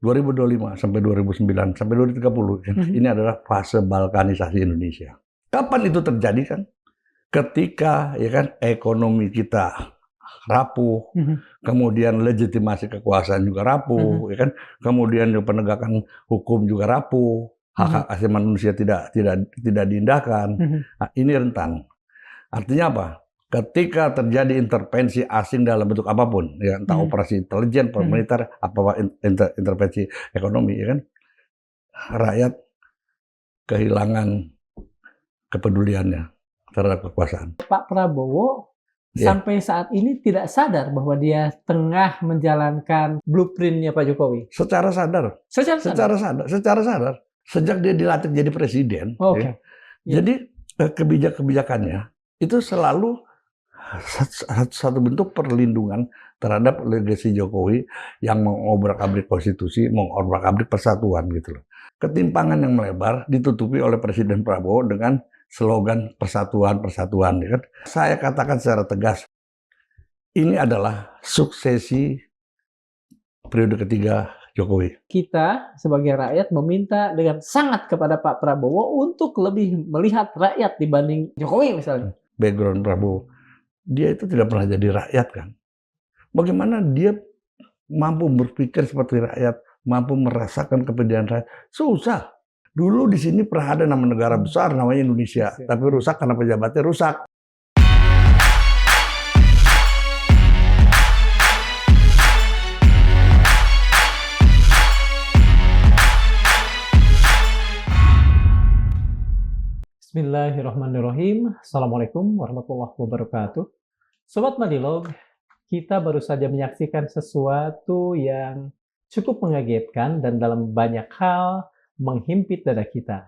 2025 sampai 2009 sampai 2030 ini adalah fase balkanisasi Indonesia. Kapan itu terjadi kan? Ketika ya kan ekonomi kita rapuh, kemudian legitimasi kekuasaan juga rapuh, ya kan? Kemudian penegakan hukum juga rapuh, hak asasi manusia tidak diindahkan. Nah, ini rentan. Artinya apa? Ketika terjadi intervensi asing dalam bentuk apapun, ya entah operasi intelijen, militer, apa intervensi ekonomi, ya kan? Rakyat kehilangan kepeduliannya terhadap kekuasaan. Pak Prabowo sampai saat ini tidak sadar bahwa dia tengah menjalankan blueprint-nya Pak Jokowi. Secara sadar. Secara sadar. Sejak dia dilantik jadi presiden, jadi kebijakannya itu selalu satu bentuk perlindungan terhadap legasi Jokowi yang mengobrak-abrik konstitusi, mengobrak-abrik persatuan gitu loh. Ketimpangan yang melebar ditutupi oleh Presiden Prabowo dengan slogan persatuan, ya kan? Saya katakan secara tegas, ini adalah suksesi periode ketiga Jokowi. Kita sebagai rakyat meminta dengan sangat kepada Pak Prabowo untuk lebih melihat rakyat dibanding Jokowi misalnya. Background Prabowo, dia itu tidak pernah jadi rakyat kan. Bagaimana dia mampu berpikir seperti rakyat, mampu merasakan kepedulian rakyat? Susah. Dulu di sini pernah ada nama negara besar namanya Indonesia, tapi rusak karena pejabatnya rusak. Bismillahirrahmanirrahim. Assalamualaikum warahmatullahi wabarakatuh. Sobat Madilog, kita baru saja menyaksikan sesuatu yang cukup mengagetkan dan dalam banyak hal menghimpit dada kita.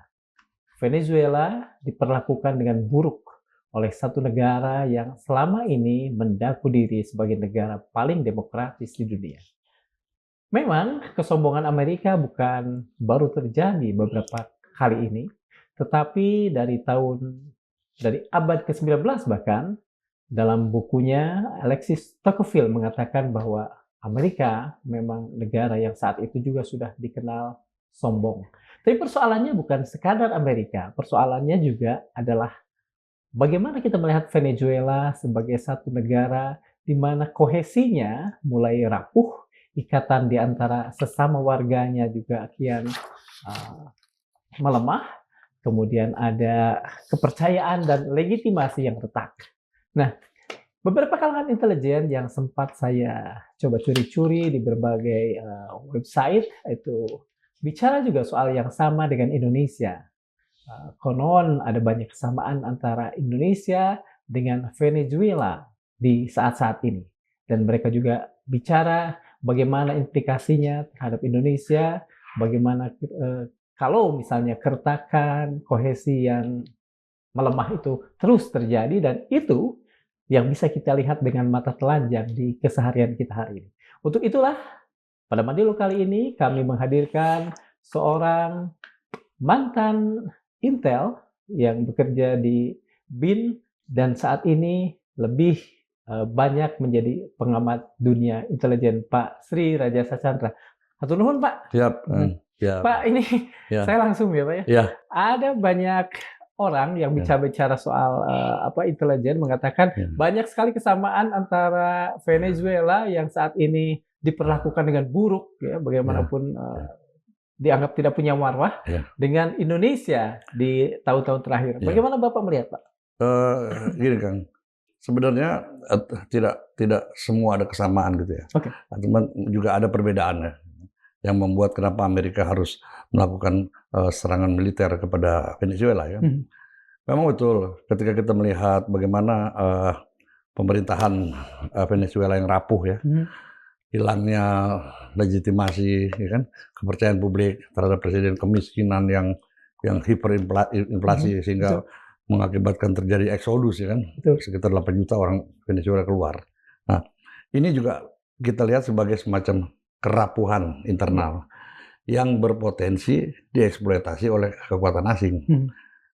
Venezuela diperlakukan dengan buruk oleh satu negara yang selama ini mengaku diri sebagai negara paling demokratis di dunia. Memang kesombongan Amerika bukan baru terjadi beberapa kali ini, tetapi dari abad ke-19 bahkan, dalam bukunya Alexis Tocqueville mengatakan bahwa Amerika memang negara yang saat itu juga sudah dikenal sombong. Tapi persoalannya bukan sekadar Amerika, persoalannya juga adalah bagaimana kita melihat Venezuela sebagai satu negara di mana kohesinya mulai rapuh, ikatan di antara sesama warganya juga kian melemah, kemudian ada kepercayaan dan legitimasi yang retak. Nah, beberapa kalangan intelijen yang sempat saya coba curi-curi di berbagai website itu bicara juga soal yang sama dengan Indonesia. Konon ada banyak kesamaan antara Indonesia dengan Venezuela di saat-saat ini. Dan mereka juga bicara bagaimana implikasinya terhadap Indonesia, bagaimana kalau misalnya keretakan, kohesi yang melemah itu terus terjadi, dan itu yang bisa kita lihat dengan mata telanjang di keseharian kita hari ini. Untuk itulah, pada Madilog kali ini kami menghadirkan seorang mantan Intel yang bekerja di BIN dan saat ini lebih banyak menjadi pengamat dunia intelijen, Pak Sri Rajasa Chandra. Hatur nuhun, Pak. Siap. Pak, ini saya langsung ya, Pak ya. Ya. Ada banyak orang yang bicara soal intelijen mengatakan banyak sekali kesamaan antara Venezuela yang saat ini diperlakukan dengan buruk, ya, bagaimanapun dianggap tidak punya marwah, dengan Indonesia di tahun-tahun terakhir. Bagaimana Bapak melihat, Pak? Gini, Kang. Sebenarnya tidak semua ada kesamaan gitu ya. Cuman juga ada perbedaannya yang membuat kenapa Amerika harus melakukan serangan militer kepada Venezuela ya. Memang betul ketika kita melihat bagaimana pemerintahan Venezuela yang rapuh ya, hilangnya legitimasi, ya kan, kepercayaan publik terhadap presiden, kemiskinan yang hiperinflasi sehingga mengakibatkan terjadi eksodus, ya kan, sekitar 8 juta orang Venezuela keluar. Nah, ini juga kita lihat sebagai semacam kerapuhan internal yang berpotensi dieksploitasi oleh kekuatan asing.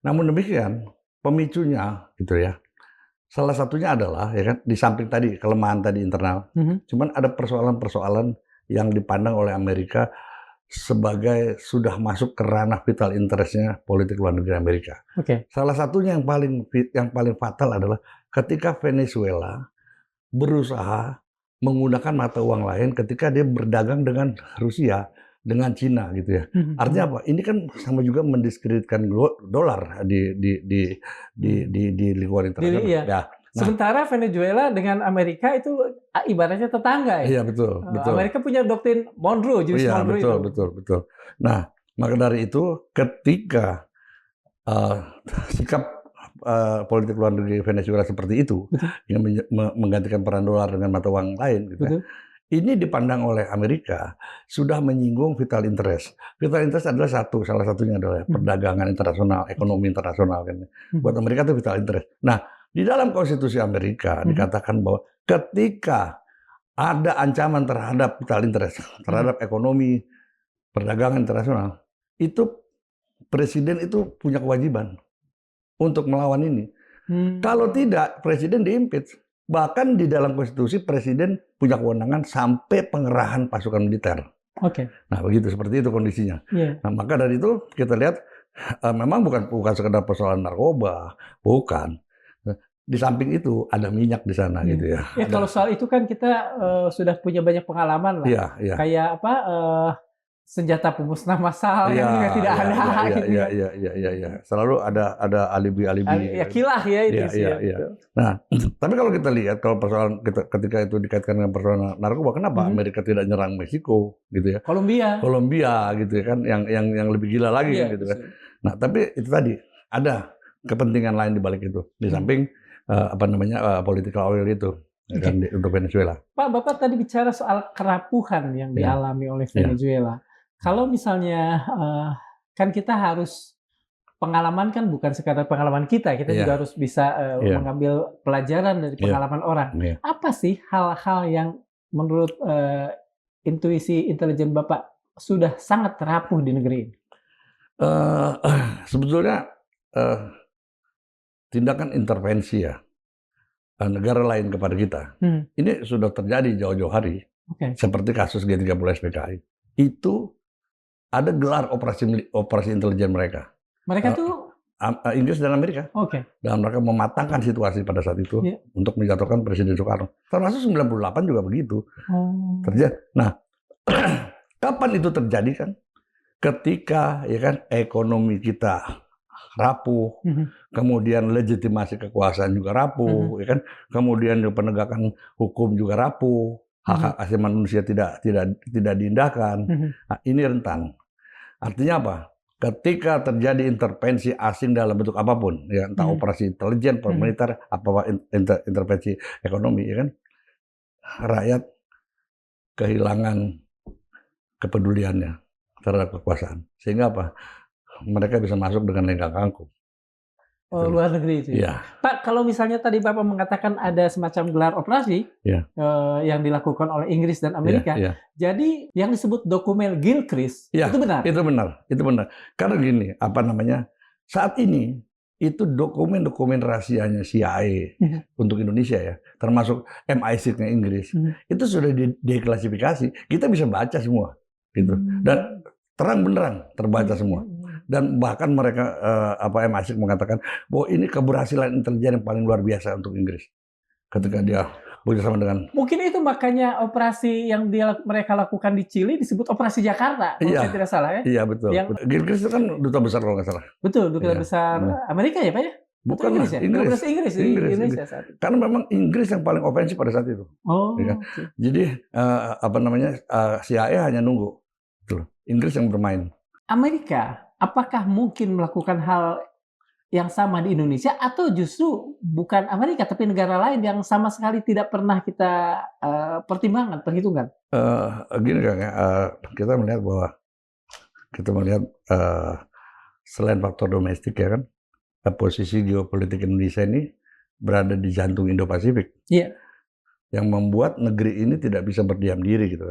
Namun demikian, pemicunya gitu ya. Salah satunya adalah ya kan, di samping tadi kelemahan tadi internal, cuman ada persoalan-persoalan yang dipandang oleh Amerika sebagai sudah masuk ke ranah vital interest-nya politik luar negeri Amerika. Oke. Salah satunya yang paling fatal adalah ketika Venezuela berusaha menggunakan mata uang lain ketika dia berdagang dengan Rusia, dengan Cina gitu ya. Artinya apa? Ini kan sama juga mendiskreditkan dolar di lingkungan internasional. Iya. Ya. Nah, Sementara Venezuela dengan Amerika itu ibaratnya tetangga ya. iya betul. Amerika punya doktrin Monroe, Julius Iya Monroe itu. betul. Nah, maka dari itu ketika sikap politik luar negeri Venezuela seperti itu, yang menggantikan peran dolar dengan mata uang lain, gitu ya, ini dipandang oleh Amerika sudah menyinggung vital interest. Vital interest adalah salah satunya adalah perdagangan internasional, ekonomi internasional kan. Buat Amerika itu vital interest. Nah, di dalam konstitusi Amerika dikatakan bahwa ketika ada ancaman terhadap vital interest, terhadap ekonomi, perdagangan internasional, itu presiden itu punya kewajiban untuk melawan ini. Kalau tidak, presiden diimpeach. Bahkan di dalam konstitusi presiden punya kewenangan sampai pengerahan pasukan militer. Oke. Nah, begitu seperti itu kondisinya. Nah, maka dari itu kita lihat memang bukan sekedar persoalan narkoba, bukan. Di samping itu ada minyak di sana gitu ya. Ya kalau soal itu kan kita sudah punya banyak pengalaman lah. Iya. Kayak apa senjata pemusnah massal yang juga tidak ada. Iya. Selalu ada alibi-alibi. Ya kilah ya itu sih. Iya. Nah, tapi kalau kita lihat kalau persoalan ketika itu dikaitkan dengan persoalan narkoba, kenapa Amerika tidak nyerang Meksiko gitu ya? Kolombia gitu ya kan, yang lebih gila lagi kan gitu kan. Nah, tapi itu tadi ada kepentingan lain di balik itu. Di samping political oil itu kan, untuk Venezuela. Pak, Bapak tadi bicara soal kerapuhan yang dialami oleh Venezuela. Kalau misalnya kan kita harus pengalaman kan bukan sekadar pengalaman kita juga harus bisa mengambil pelajaran dari pengalaman orang. Apa sih hal-hal yang menurut intuisi intelijen Bapak sudah sangat rapuh di negeri ini? Sebetulnya tindakan intervensi ya negara lain kepada kita ini sudah terjadi jauh-jauh hari. Seperti kasus G30 SPKI itu ada gelar operasi intelijen mereka. Mereka tuh Inggris dan Amerika dalam rangka mematangkan situasi pada saat itu untuk menjatuhkan Presiden Soekarno. Termasuk 98 juga begitu terjadi. Nah, kapan itu terjadi kan? Ketika ya kan ekonomi kita rapuh, kemudian legitimasi kekuasaan juga rapuh, ya kan, kemudian penegakan hukum juga rapuh, hak asasi manusia tidak diindahkan. Nah, ini rentan. Artinya apa? Ketika terjadi intervensi asing dalam bentuk apapun, ya entah operasi intelijen, militer, apa intervensi ekonomi, ya kan, rakyat kehilangan kepeduliannya terhadap kekuasaan. Sehingga apa? Mereka bisa masuk dengan lenggang kangkung. Luar negeri itu. Pak, kalau misalnya tadi Bapak mengatakan ada semacam gelar operasi yang dilakukan oleh Inggris dan Amerika, jadi yang disebut dokumen Gilchrist itu benar? Itu benar. Karena gini, saat ini itu dokumen rahasianya CIA untuk Indonesia ya, termasuk MI6-nya Inggris, itu sudah diklasifikasi. Kita bisa baca semua, gitu. Dan terang benerang terbaca semua. Dan bahkan mereka MI6 mengatakan bahwa ini keberhasilan intelijen yang paling luar biasa untuk Inggris ketika dia bekerjasama dengan. Mungkin itu makanya operasi yang mereka lakukan di Chili disebut operasi Jakarta, kalau saya tidak salah ya. Iya betul. Inggris itu kan duta besar kalau nggak salah. Betul, duta besar Amerika ya Pak ya? Bukan Inggris ya? Inggris di Indonesia saat itu. Karena memang Inggris yang paling ofensif pada saat itu. Ya. Jadi CIA hanya nunggu. Inggris yang bermain. Amerika, apakah mungkin melakukan hal yang sama di Indonesia atau justru bukan Amerika tapi negara lain yang sama sekali tidak pernah kita perhitungkan? Gini Kang, kita melihat selain faktor domestik ya kan, posisi geopolitik Indonesia ini berada di jantung Indo-Pasifik. Yang membuat negeri ini tidak bisa berdiam diri gitu.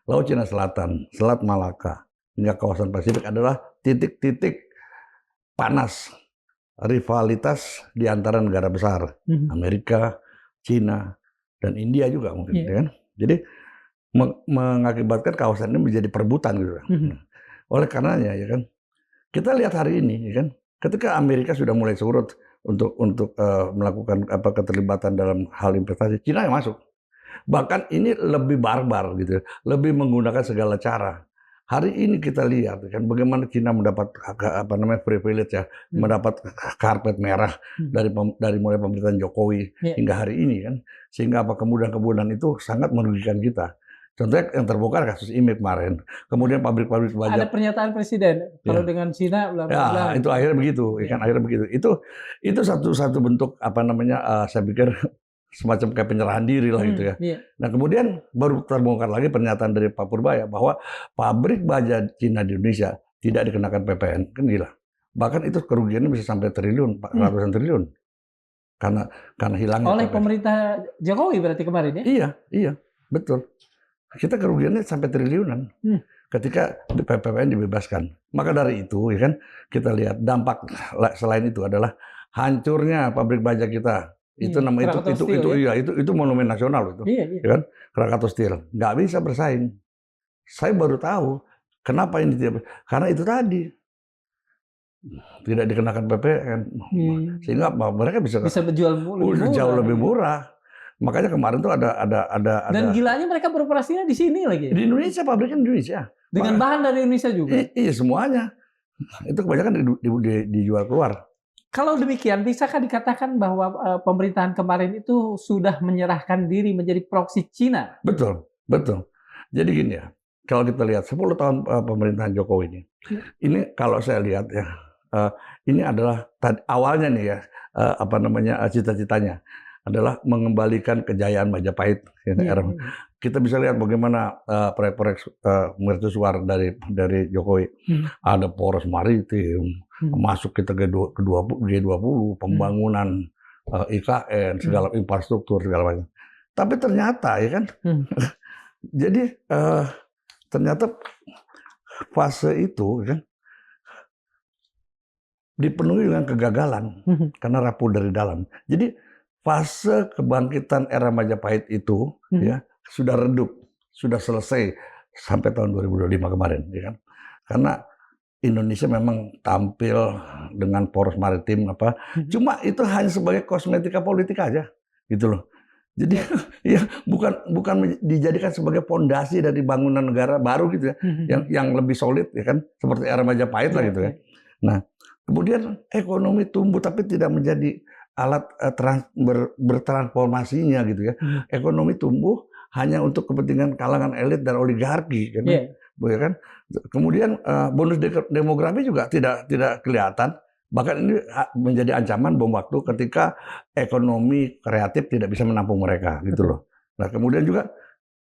Laut Cina Selatan, Selat Malaka, hingga kawasan Pasifik adalah titik-titik panas rivalitas di antara negara besar, Amerika, Cina, dan India juga mungkin, kan? Jadi mengakibatkan kawasan ini menjadi perebutan gitu. Nah, oleh karenanya ya kan, kita lihat hari ini ya kan, ketika Amerika sudah mulai surut untuk melakukan keterlibatan dalam hal investasi, Cina yang masuk. Bahkan ini lebih barbar gitu, lebih menggunakan segala cara. Hari ini kita lihat kan bagaimana Cina mendapat privilege ya, mendapat karpet merah dari mulai pemerintahan Jokowi hingga hari ini kan, sehingga kemudahan-kemudahan itu sangat merugikan kita. Contohnya yang terbongkar kasus IMEI kemarin, kemudian pabrik-pabrik baja. Ada pernyataan presiden kalau dengan Cina bla bla bla. Ya, itu akhirnya begitu, kan akhirnya begitu. Itu satu bentuk saya pikir semacam kayak penyerahan diri lah gitu ya. Nah kemudian baru terbongkar lagi pernyataan dari Pak Purbaya bahwa pabrik baja Cina di Indonesia tidak dikenakan PPN, kan gila. Bahkan itu kerugiannya bisa sampai triliun, ratusan triliun, karena hilangnya. Oleh PPN. Pemerintah Jokowi berarti kemarin ya? Iya, betul. Kita kerugiannya sampai triliunan ketika PPN dibebaskan. Maka dari itu, ya kan, kita lihat dampak selain itu adalah hancurnya pabrik baja kita. Itu itu monumen nasional itu. Ya kan? Krakatau Steel nggak bisa bersaing. Saya baru tahu kenapa ini tidak, karena itu tadi tidak dikenakan PPN, sehingga mereka bisa menjual jauh lebih murah. Makanya kemarin tuh ada dan gilanya mereka beroperasinya di sini lagi. Di Indonesia, pabriknya di Indonesia. Dengan bahan dari Indonesia juga. Iya semuanya. Itu kebanyakan dijual keluar. Kalau demikian, bisakah dikatakan bahwa pemerintahan kemarin itu sudah menyerahkan diri menjadi proksi Cina? Betul. Jadi gini ya, kalau kita lihat 10 tahun pemerintahan Jokowi ini kalau saya lihat ya, ini adalah awalnya nih ya, cita-citanya adalah mengembalikan kejayaan Majapahit. Kita bisa lihat bagaimana proyek-proyek mercusuar dari Jokowi. Ada poros maritim, masuk kita G20, pembangunan IKN, segala infrastruktur segala macam. Tapi ternyata ya kan, jadi ternyata fase itu kan dipenuhi dengan kegagalan karena rapuh dari dalam. Jadi fase kebangkitan era Majapahit itu ya sudah redup, sudah selesai sampai tahun 2025 kemarin, ya kan? Karena Indonesia memang tampil dengan poros maritim cuma itu hanya sebagai kosmetika politik aja, gitu loh. Jadi ya bukan dijadikan sebagai pondasi dari bangunan negara baru gitu ya, yang lebih solid ya kan, seperti era Majapahit lah gitu ya. Nah, kemudian ekonomi tumbuh tapi tidak menjadi alat bertransformasinya gitu ya. Ekonomi tumbuh hanya untuk kepentingan kalangan elit dan oligarki kan. Ya kan? Kemudian bonus demografi juga tidak kelihatan. Bahkan ini menjadi ancaman bom waktu ketika ekonomi kreatif tidak bisa menampung mereka gitu loh. Nah, kemudian juga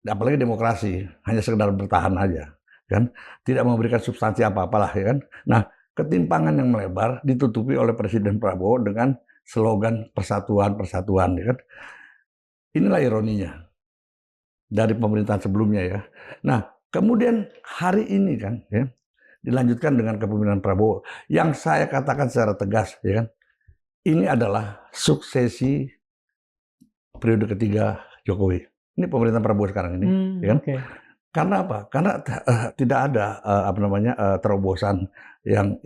apalagi demokrasi hanya sekedar bertahan aja kan, tidak memberikan substansi apa-apalah ya kan. Nah, ketimpangan yang melebar ditutupi oleh Presiden Prabowo dengan slogan persatuan ya kan. Inilah ironinya dari pemerintahan sebelumnya ya. Nah, kemudian hari ini kan ya, dilanjutkan dengan kepemimpinan Prabowo yang saya katakan secara tegas ya kan, ini adalah suksesi periode ketiga Jokowi. Ini pemerintahan Prabowo sekarang ini ya kan. Karena apa? Karena tidak ada terobosan yang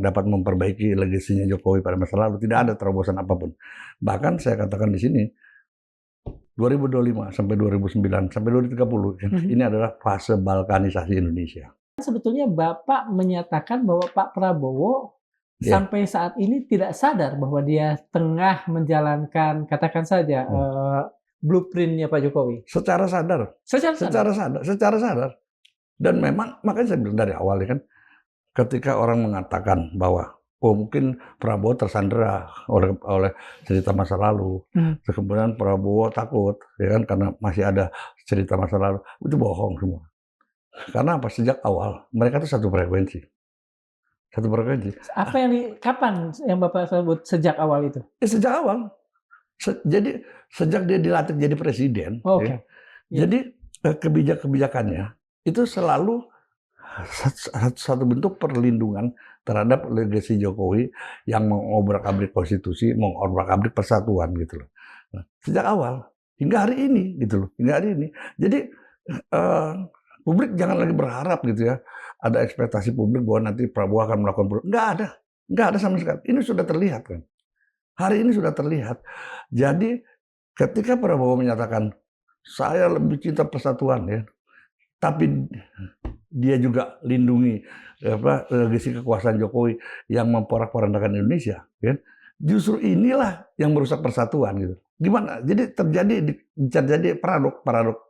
dapat memperbaiki legasinya Jokowi pada masa lalu. Tidak ada terobosan apapun. Bahkan saya katakan di sini 2025 sampai 2009 sampai 2030 ini adalah fase balkanisasi Indonesia. Sebetulnya Bapak menyatakan bahwa Pak Prabowo sampai saat ini tidak sadar bahwa dia tengah menjalankan, katakan saja, blueprint-nya Pak Jokowi. Secara sadar. Dan memang makanya saya bilang dari awal ya kan, ketika orang mengatakan bahwa mungkin Prabowo tersandera oleh cerita masa lalu, kemudian Prabowo takut ya kan karena masih ada cerita masa lalu, itu bohong semua. Karena apa? Sejak awal mereka itu satu frekuensi. Kapan yang Bapak sebut sejak awal itu? Sejak awal. Jadi sejak dia dilantik jadi presiden, jadi kebijakannya itu selalu satu bentuk perlindungan terhadap legasi Jokowi yang mengobrak-abrik konstitusi, mengobrak-abrik persatuan gitu loh. Nah, sejak awal hingga hari ini gitu loh, hingga hari ini. Jadi publik jangan lagi berharap gitu ya, ada ekspektasi publik bahwa nanti Prabowo akan melakukan perubahan. Nggak ada sama sekali. Ini sudah terlihat kan. Hari ini sudah terlihat. Jadi ketika Prabowo menyatakan saya lebih cinta persatuan ya, tapi dia juga lindungi legasi kekuasaan Jokowi yang memporak-porandakan Indonesia, kan? Justru inilah yang merusak persatuan gitu. Gimana? Jadi terjadi paradok.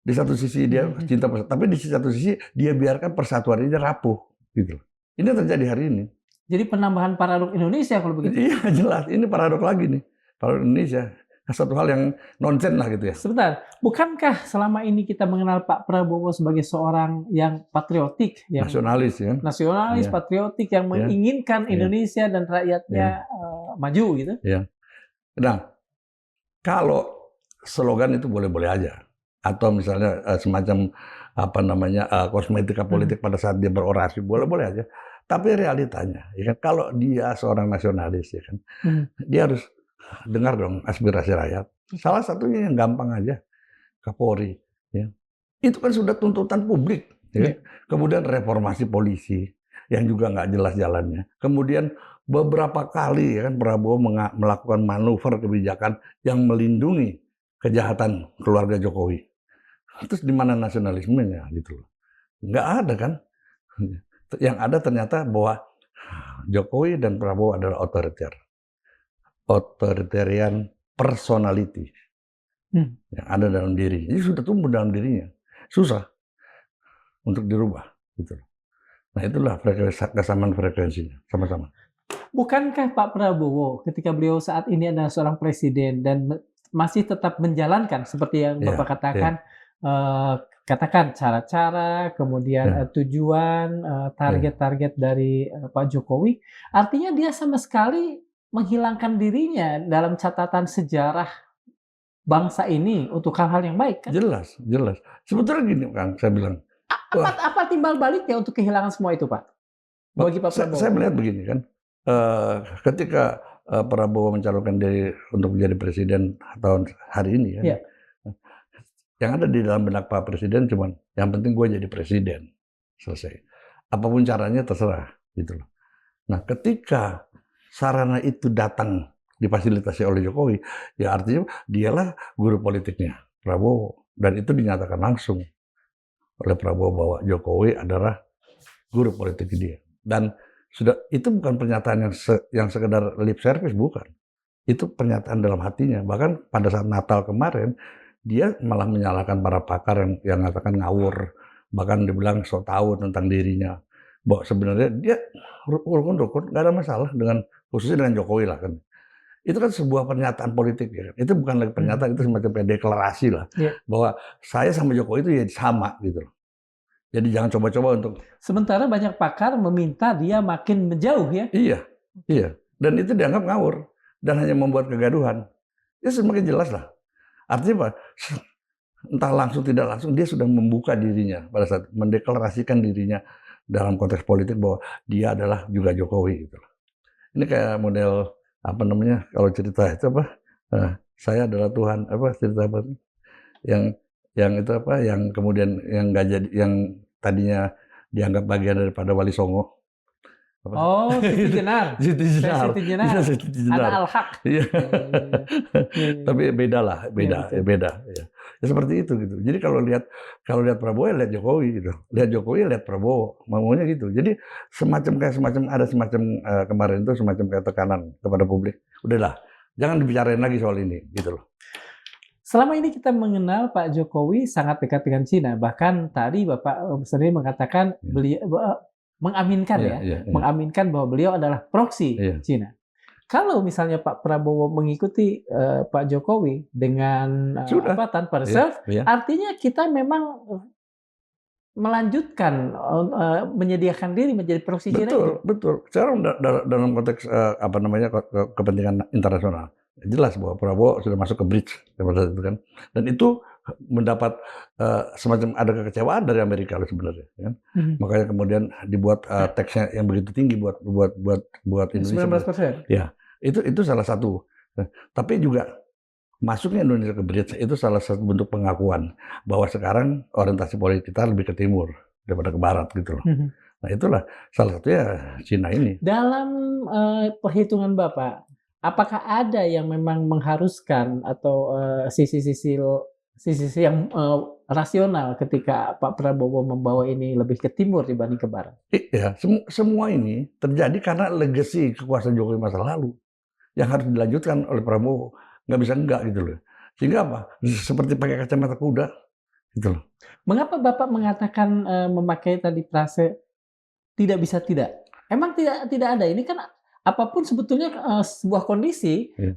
Di satu sisi dia cinta persatuan, tapi di satu sisi dia biarkan persatuan ini rapuh gitu. Ini yang terjadi hari ini. Jadi penambahan paradok Indonesia kalau begitu. Iya jelas, ini paradok lagi nih. Paradok Indonesia. Satu hal yang nonsen lah gitu ya. Sebentar, bukankah selama ini kita mengenal Pak Prabowo sebagai seorang yang patriotik, yang nasionalis ya, nasionalis, patriotik, yang menginginkan Indonesia dan rakyatnya maju gitu? Ya. Nah, kalau slogan itu boleh-boleh aja, atau misalnya semacam kosmetika politik pada saat dia berorasi, boleh-boleh aja. Tapi realitanya, ya kan, kalau dia seorang nasionalis, ya kan, dia harus dengar dong aspirasi rakyat. Salah satunya yang gampang aja, Kapolri. Ya. Itu kan sudah tuntutan publik. Ya. Kemudian reformasi polisi yang juga nggak jelas jalannya. Kemudian beberapa kali ya kan Prabowo melakukan manuver kebijakan yang melindungi kejahatan keluarga Jokowi. Terus di mana nasionalismenya gitu loh? Nggak ada kan? Yang ada ternyata bahwa Jokowi dan Prabowo adalah authoritarian personality yang ada dalam diri. Ini sudah tumbuh dalam dirinya. Susah untuk dirubah gitu. Nah itulah kesamaan frekuensinya sama-sama. Bukankah Pak Prabowo ketika beliau saat ini adalah seorang presiden dan masih tetap menjalankan seperti yang Bapak katakan, katakan cara-cara, kemudian tujuan, target-target dari Pak Jokowi, artinya dia sama sekali menghilangkan dirinya dalam catatan sejarah bangsa ini untuk hal-hal yang baik, kan? Jelas. Sebetulnya gini, Kang, saya bilang. Apa timbal baliknya untuk kehilangan semua itu, Pak? Bagi Pak Prabowo. Saya melihat begini kan, ketika Prabowo mencalonkan diri untuk menjadi presiden tahun hari ini, kan, yang ada di dalam benak Pak Presiden cuman yang penting gue jadi presiden, selesai. Apapun caranya terserah, gitu loh. Nah, ketika sarana itu datang difasilitasi oleh Jokowi, ya artinya dialah guru politiknya Prabowo, dan itu dinyatakan langsung oleh Prabowo bahwa Jokowi adalah guru politik dia. Dan sudah itu bukan pernyataan yang sekedar lip service, bukan. Itu pernyataan dalam hatinya. Bahkan pada saat Natal kemarin dia malah menyalahkan para pakar yang mengatakan ngawur, bahkan dibilang so tahu tentang dirinya. Bahwa sebenarnya dia rukun-rukun, nggak ada masalah dengan, khususnya dengan Jokowi lah kan. Itu kan sebuah pernyataan politik ya. Itu bukan lagi pernyataan, itu semacam deklarasi lah. Bahwa saya sama Jokowi itu ya sama gitu loh. Jadi jangan coba-coba untuk. Sementara banyak pakar meminta dia makin menjauh ya. Iya. Dan itu dianggap ngawur dan hanya membuat kegaduhan. Ya semakin jelas lah. Artinya apa? Entah langsung tidak langsung dia sudah membuka dirinya pada saat mendeklarasikan dirinya dalam konteks politik bahwa dia adalah juga Jokowi gitu loh. Ini kayak model kalau cerita itu saya adalah Tuhan, cerita apa yang itu yang kemudian yang nggak jadi, yang tadinya dianggap bagian daripada Wali Songo. Siti Jenar. Siti Jenar. Anak Al-Haq. Iya. Tapi beda. Ya. Ya seperti itu gitu. Jadi kalau lihat Prabowo ya lihat Jokowi gitu. Lihat Jokowi lihat Prabowo. Maunya gitu. Jadi semacam kemarin itu semacam kayak tekanan kepada publik. Udahlah, jangan dibicarain lagi soal ini gitu loh. Selama ini kita mengenal Pak Jokowi sangat dekat dengan Cina. Bahkan tadi Bapak sendiri mengatakan beliau mengaminkan mengaminkan bahwa beliau adalah proksi Cina. Kalau misalnya Pak Prabowo mengikuti Pak Jokowi dengan tanpa reserve, artinya kita memang melanjutkan menyediakan diri menjadi proksi Cina itu. Betul. Sekarang dalam konteks kepentingan internasional, jelas bahwa Prabowo sudah masuk ke bridge pada saat itu kan, dan itu mendapat semacam ada kekecewaan dari Amerika sebenarnya, kan? Makanya kemudian dibuat teksnya yang begitu tinggi buat Indonesia. 19%. Ya, itu salah satu. Tapi juga masuknya Indonesia ke BRICS itu salah satu bentuk pengakuan bahwa sekarang orientasi politik kita lebih ke timur daripada ke barat gitu loh. Nah itulah salah satunya Cina ini. Dalam perhitungan Bapak, apakah ada yang memang mengharuskan atau sisi-sisi yang rasional ketika Pak Prabowo membawa ini lebih ke timur dibanding ke barat? Iya, semua ini terjadi karena legasi kekuasaan Jokowi masa lalu yang harus dilanjutkan oleh Prabowo. Nggak bisa enggak gitu loh. Sehingga apa? Seperti pakai kacamata kuda gitu loh. Mengapa Bapak mengatakan memakai tadi frase tidak bisa tidak? Emang tidak ada? Ini kan apapun sebetulnya sebuah kondisi Iya.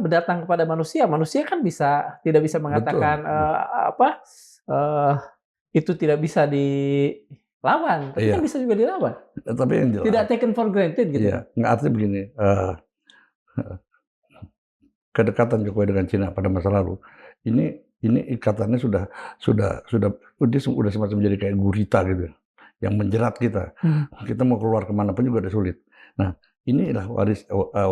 berdatang kepada manusia. Manusia kan tidak bisa mengatakan itu tidak bisa dilawan, tapi Iya. kan bisa juga dilawan. Tapi yang jelas. Tidak taken for granted gitu. Iya, nggak artinya begini. Kedekatan Jokowi dengan Cina pada masa lalu ini ikatannya sudah semacam menjadi kayak gurita gitu yang menjerat kita. Kita mau keluar kemana pun juga udah sulit. Nah inilah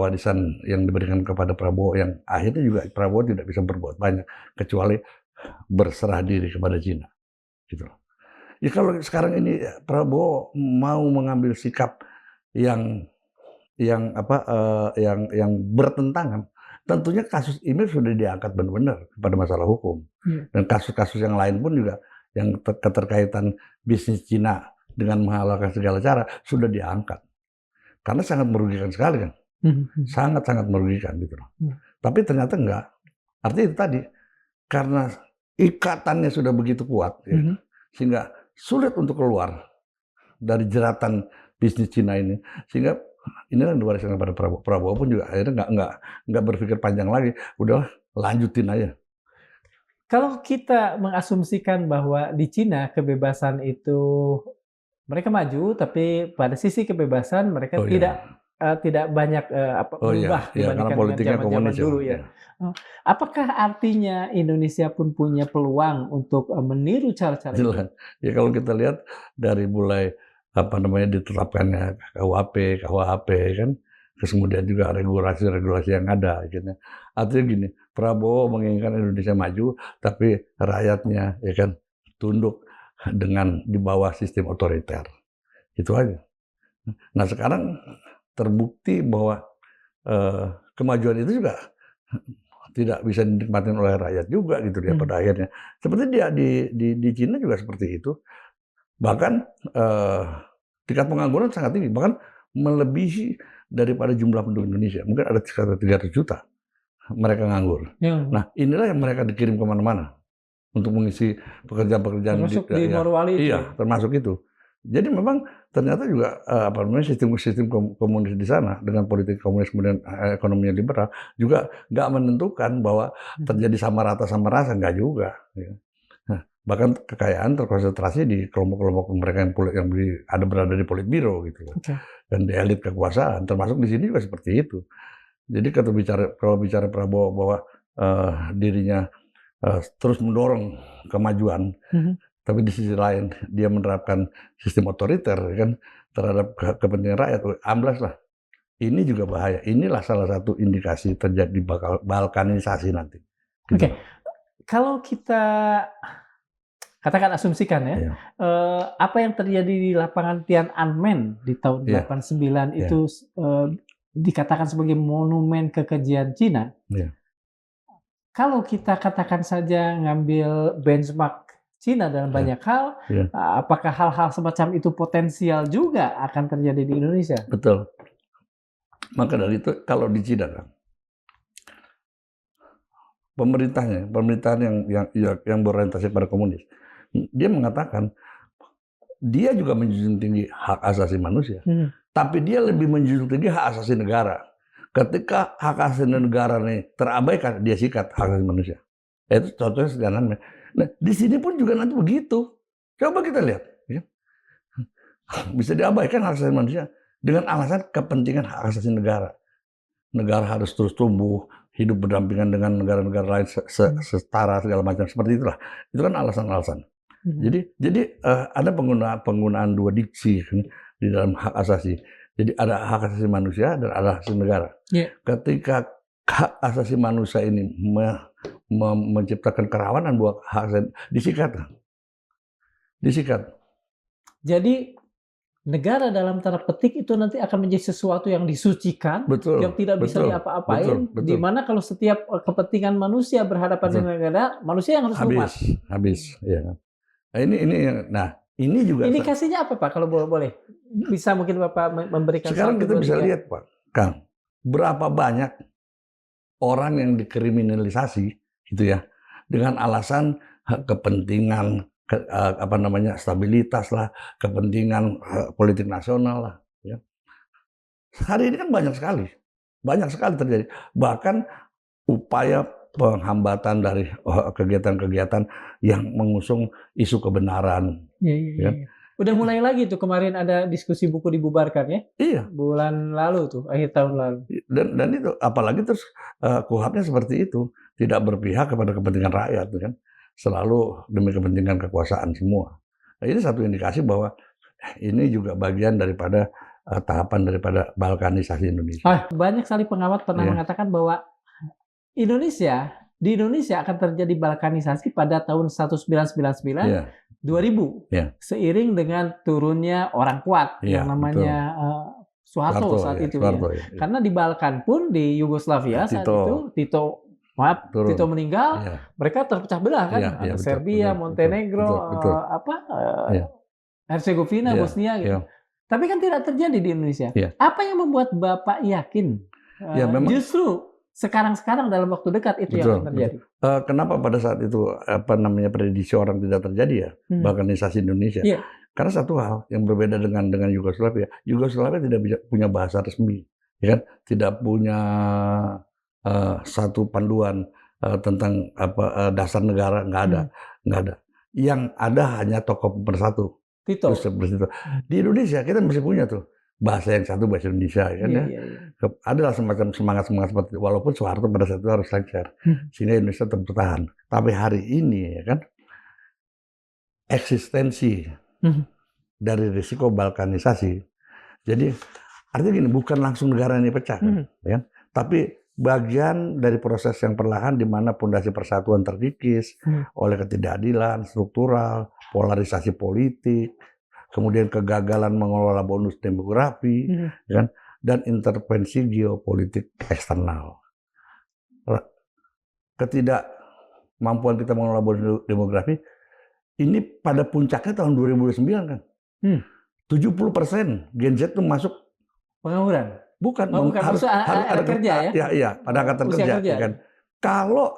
warisan yang diberikan kepada Prabowo yang akhirnya juga Prabowo tidak bisa berbuat banyak kecuali berserah diri kepada Cina gitu. Ya kalau sekarang ini Prabowo mau mengambil sikap yang bertentangan, tentunya kasus ini sudah diangkat benar-benar pada masalah hukum. Dan kasus-kasus yang lain pun juga yang keterkaitan bisnis Cina dengan menghalalkan segala cara sudah diangkat. Karena sangat merugikan sekali kan. Sangat-sangat merugikan gitu loh. Tapi ternyata enggak. Artinya itu tadi, karena ikatannya sudah begitu kuat ya, sehingga sulit untuk keluar dari jeratan bisnis Cina ini. Sehingga inilah yang diwariskan kepada Prabowo. Prabowo pun juga akhirnya nggak berpikir panjang lagi, udah lanjutin aja. Kalau kita mengasumsikan bahwa di Cina kebebasan itu mereka maju, tapi pada sisi kebebasan mereka tidak banyak berubah karena politiknya dengan komunis zaman dulu ya. Apakah artinya Indonesia pun punya peluang untuk meniru cara-cara itu? Ya kalau kita lihat dari mulai diterapkannya KUHP kan, terus kemudian juga regulasi-regulasi yang ada. Gitu. Artinya gini, Prabowo menginginkan Indonesia maju, tapi rakyatnya ya kan tunduk dengan di bawah sistem otoriter. Itu aja. Nah sekarang terbukti bahwa kemajuan itu juga tidak bisa dinikmati oleh rakyat juga gitu ya pada akhirnya. Seperti di Cina juga seperti itu. Bahkan tingkat pengangguran sangat tinggi, bahkan melebihi daripada jumlah penduduk Indonesia. Mungkin ada sekitar 300 juta mereka nganggur. Nah inilah yang mereka dikirim kemana-mana untuk mengisi pekerjaan-pekerjaan di Morowali itu. Iya, termasuk itu. Jadi memang ternyata juga sistem komunis di sana dengan politik komunis kemudian ekonominya liberal juga nggak menentukan bahwa terjadi sama rata sama rasa, nggak juga. Ya. Nah, bahkan kekayaan terkonsentrasi di kelompok-kelompok mereka yang berada di Politbiro gitu loh. Dan di elit kekuasaan, termasuk di sini juga seperti itu. Jadi kalau bicara Prabowo bahwa dirinya terus mendorong kemajuan, tapi di sisi lain dia menerapkan sistem otoriter kan terhadap kepentingan rakyat, amblas lah. Ini juga bahaya. Inilah salah satu indikasi terjadi balkanisasi nanti. Oke. Kalau kita katakan asumsikan ya, apa yang terjadi di lapangan Tiananmen di tahun 89 itu dikatakan sebagai monumen kekejian Cina. Kalau kita katakan saja ngambil benchmark Cina dalam banyak hal, apakah hal-hal semacam itu potensial juga akan terjadi di Indonesia? Betul. Maka dari itu kalau di Cina kan, pemerintahan yang berorientasi pada komunis, dia mengatakan dia juga menjunjung tinggi hak asasi manusia, tapi dia lebih menjunjung tinggi hak asasi negara. Ketika hak asasi negara ini terabaikan, dia sikat hak asasi manusia. Itu contohnya Tiananmen. Nah, di sini pun juga nanti begitu. Coba kita lihat. Ya. Bisa diabaikan hak asasi manusia dengan alasan kepentingan hak asasi negara. Negara harus terus tumbuh, hidup berdampingan dengan negara-negara lain setara segala macam. Seperti itulah. Itu kan alasan-alasan. Jadi ada penggunaan dua diksi kan, di dalam hak asasi. Jadi ada hak asasi manusia dan ada hak asasi negara. Ketika hak asasi manusia ini menciptakan kerawanan buat hak disikat. Jadi negara dalam tanda petik itu nanti akan menjadi sesuatu yang disucikan, Betul, yang tidak bisa betul, diapa-apain, betul. di mana kalau setiap kepentingan manusia berhadapan Betul. dengan negara, manusia yang harus hormat. Habis, ya. Nah, ini juga Indikasinya apa, Pak? Kalau boleh, bisa mungkin Bapak memberikan. sekarang 1, kita 2, bisa 3. lihat, Pak, Kang, berapa banyak orang yang dikriminalisasi, gitu ya, dengan alasan kepentingan stabilitas lah, kepentingan politik nasional lah. Ya. Hari ini kan banyak sekali terjadi. Bahkan upaya penghambatan dari kegiatan-kegiatan yang mengusung isu kebenaran. Iya. Udah mulai lagi tuh, kemarin ada diskusi buku dibubarkan ya? Iya. Bulan lalu tuh, akhir tahun lalu. Dan itu apalagi terus KUHP-nya seperti itu, tidak berpihak kepada kepentingan rakyat, kan? Selalu demi kepentingan kekuasaan semua. Nah, ini satu indikasi bahwa ini juga bagian daripada tahapan daripada balkanisasi Indonesia. Banyak sekali pengamat pernah mengatakan bahwa di Indonesia akan terjadi balkanisasi pada tahun 1999, 2000, seiring dengan turunnya orang kuat yang namanya Soeharto saat itu. Karena di Balkan pun, di Yugoslavia saat itu, Tito meninggal, mereka terpecah belah kan, ada Serbia, Montenegro, Herzegovina, Bosnia gitu. Tapi kan tidak terjadi di Indonesia. Apa yang membuat Bapak yakin justru sekarang dalam waktu dekat itu yang akan terjadi? Kenapa pada saat itu prediksi orang tidak terjadi ya balkanisasi Indonesia? Karena satu hal yang berbeda dengan Yugoslavia tidak punya bahasa resmi, ya kan? Tidak punya satu panduan tentang dasar negara, nggak ada. Yang ada hanya tokoh pemersatu. Tito. Di Indonesia kita masih punya tuh bahasa yang satu, bahasa Indonesia, kan ya. Adalah semacam semangat seperti itu. Walaupun Soeharto pada saat itu harus lengser, sehingga Indonesia tetap bertahan. Tapi hari ini, ya kan, eksistensi dari risiko balkanisasi. Jadi artinya gini, bukan langsung negara ini pecah, kan, ya? Tapi bagian dari proses yang perlahan di mana pondasi persatuan terkikis oleh ketidakadilan struktural, polarisasi politik, kemudian kegagalan mengelola bonus demografi, kan, dan intervensi geopolitik eksternal. Ketidakmampuan kita mengelola bonus demografi ini pada puncaknya tahun 2009 kan. 70% Gen Z itu masuk pengangguran. Bukan, harus ada kerja ya? Iya, pada angkatan kerja. Kan? Kalau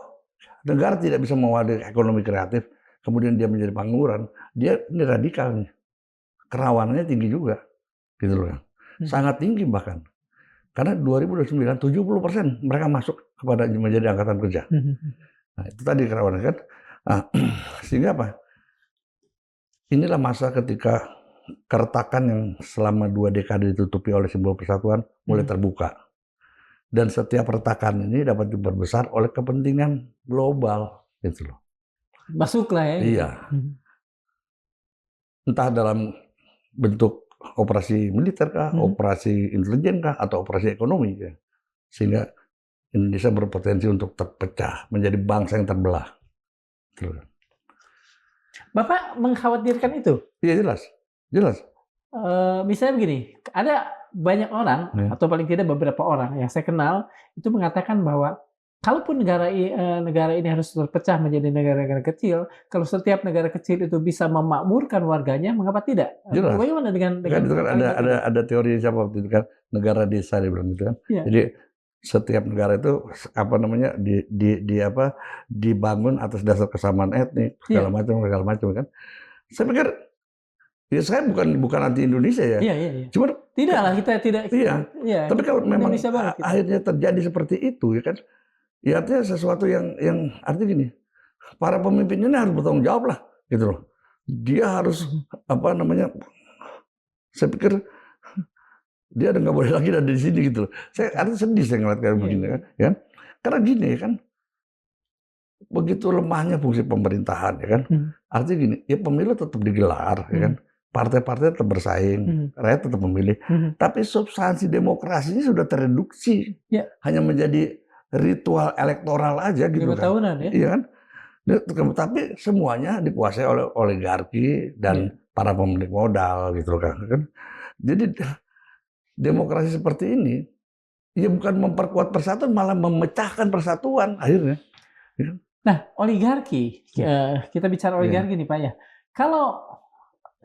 negara tidak bisa mewadahi ekonomi kreatif, kemudian dia menjadi pengangguran, dia ini radikal nih. Kerawanannya tinggi juga, gitu loh. Sangat tinggi bahkan. Karena 2029, 70% mereka masuk kepada menjadi angkatan kerja. Nah, itu tadi kerawanan kan. Nah, sehingga apa? Inilah masa ketika keretakan yang selama 2 dekade ditutupi oleh simbol persatuan mulai terbuka. Dan setiap retakan ini dapat diperbesar oleh kepentingan global, gitu loh. Masuklah ya. Iya. Entah dalam bentuk operasi militer kah, operasi intelijen kah, atau operasi ekonomi ya. Sehingga Indonesia berpotensi untuk terpecah menjadi bangsa yang terbelah. Gitu. Bapak mengkhawatirkan itu? Iya, jelas. Misalnya begini, ada banyak orang atau paling tidak beberapa orang yang saya kenal itu mengatakan bahwa kalaupun negara ini harus terpecah menjadi negara-negara kecil, kalau setiap negara kecil itu bisa memakmurkan warganya, mengapa tidak? Jelas. Bagaimana dengan kan itu kan ada teori siapa waktu itu kan, negara desa dia bilang gitu kan. Jadi setiap negara itu dibangun atas dasar kesamaan etnik segala macam kan. Saya pikir ya saya bukan anti Indonesia ya. Iya. Cuma tidaklah kita tidak. Iya. Tapi kalau memang akhirnya terjadi seperti itu ya kan, ya artinya sesuatu yang artinya gini, para pemimpinnya ini harus bertanggung jawab lah, gitu loh. Dia harus saya pikir dia nggak boleh lagi ada di sini gitu loh. Saya artinya sedih saya ngeliat kayak begini kan. Karena gini kan, begitu lemahnya fungsi pemerintahan ya kan. Artinya gini, ya pemilu tetap digelar ya kan. Partai-partai tetap bersaing, rakyat tetap memilih. Tapi substansi demokrasinya sudah tereduksi. Hanya menjadi ritual elektoral aja gitu 5 kan. tahunan ya. Iya kan? Tapi semuanya dikuasai oleh oligarki dan para pemilik modal gitu kan. Jadi demokrasi seperti ini ya bukan memperkuat persatuan, malah memecahkan persatuan akhirnya. Nah, oligarki, kita bicara oligarki nih Pak ya. Kalau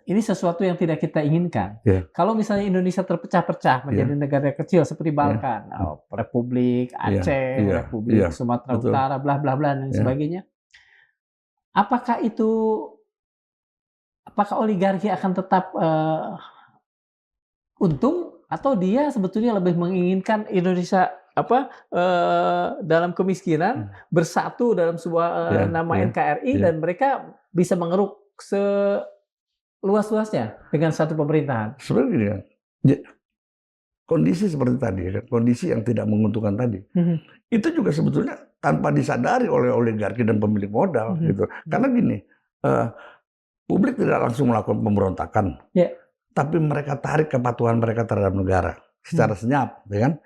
ini sesuatu yang tidak kita inginkan. Kalau misalnya Indonesia terpecah-pecah menjadi negara kecil seperti Balkan, Republik Aceh, Republik Sumatera Utara, bla bla bla dan sebagainya. Apakah oligarki akan tetap untung atau dia sebetulnya lebih menginginkan Indonesia dalam kemiskinan bersatu dalam sebuah nama NKRI dan mereka bisa mengeruk seluas-luasnya dengan satu pemerintahan? Sebenarnya gini kan, kondisi seperti tadi, kondisi yang tidak menguntungkan tadi, itu juga sebetulnya tanpa disadari oleh oligarki dan pemilik modal gitu. Karena gini, publik tidak langsung melakukan pemberontakan, tapi mereka tarik kepatuhan mereka terhadap negara secara senyap, ya kan?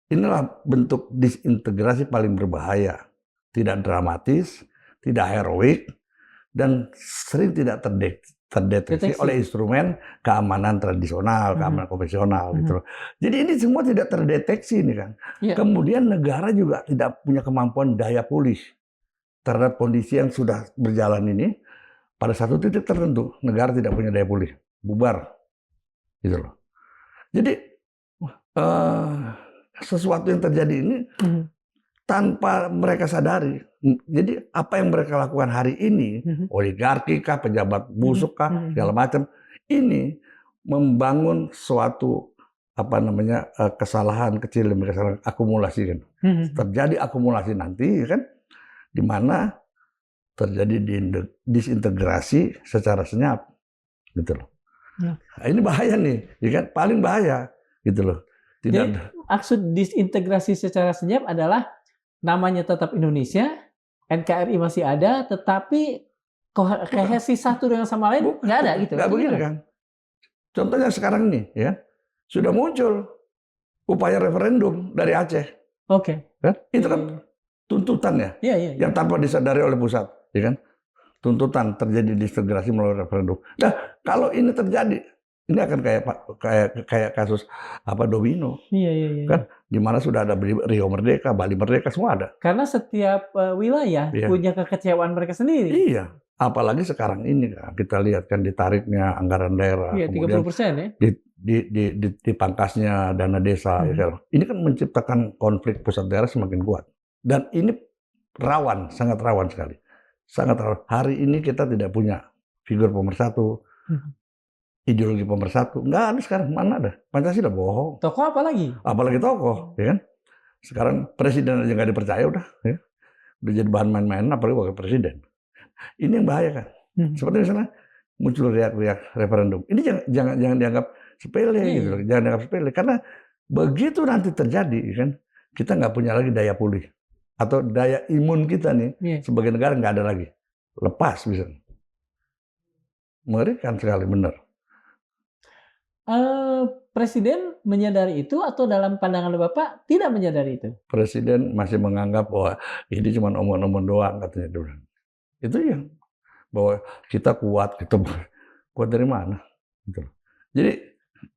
Inilah bentuk disintegrasi paling berbahaya, tidak dramatis, tidak heroik, dan sering tidak terdeteksi oleh instrumen keamanan tradisional, keamanan konvensional gitu. Jadi ini semua tidak terdeteksi ini kan. Kemudian negara juga tidak punya kemampuan daya pulih terhadap kondisi yang sudah berjalan ini. Pada satu titik tertentu negara tidak punya daya pulih, bubar gitu loh. Jadi sesuatu yang terjadi ini tanpa mereka sadari. Jadi apa yang mereka lakukan hari ini, oligarki kah, pejabat busuk kah, segala macam, ini membangun suatu kesalahan kecil demi kesalahan akumulasi kan. Terjadi akumulasi nanti kan, di mana terjadi disintegrasi secara senyap gitu loh. Nah, ini bahaya nih, ya kan? Paling bahaya gitu loh. Jadi maksud disintegrasi secara senyap adalah namanya tetap Indonesia, NKRI masih ada, tetapi kohesi satu dengan sama lain nggak ada gitu. Nggak begini kan. Contohnya sekarang ini, ya sudah muncul upaya referendum dari Aceh. Kan? Itu kan tuntutannya, yang tanpa disadari oleh pusat, ya kan? Tuntutan terjadi disintegrasi melalui referendum. Nah, kalau ini terjadi, ini akan kayak kasus domino, kan? Di mana sudah ada Riau Merdeka, Bali Merdeka, semua ada. Karena setiap wilayah punya kekecewaan mereka sendiri. Iya, apalagi sekarang ini kan kita lihat kan ditariknya anggaran daerah, kemudian 30% ya, dipangkasnya dana desa. Ini kan menciptakan konflik pusat daerah semakin kuat. Dan ini rawan, sangat rawan sekali. Sangat rawan. Hari ini kita tidak punya figur pemersatu, ideologi pemersatu. Nggak ada sekarang, mana ada. Pancasila bohong. Tokoh apalagi? Apalagi tokoh, ya kan? Sekarang presiden aja nggak dipercaya udah. Ya. Udah jadi bahan main-main, apalagi wakil presiden. Ini yang bahaya kan. Seperti misalnya muncul riak-riak referendum. Ini jangan dianggap sepele gitu. Jangan dianggap sepele. Karena begitu nanti terjadi, kan, kita nggak punya lagi daya pulih. Atau daya imun kita nih sebagai negara nggak ada lagi, lepas bisa. Mengerikan sekali, benar. Presiden menyadari itu atau dalam pandangan Bapak tidak menyadari itu? Presiden masih menganggap bahwa ini cuma omong-omong doang katanya. Itu ya, bahwa kita kuat dari mana? Gitu. Jadi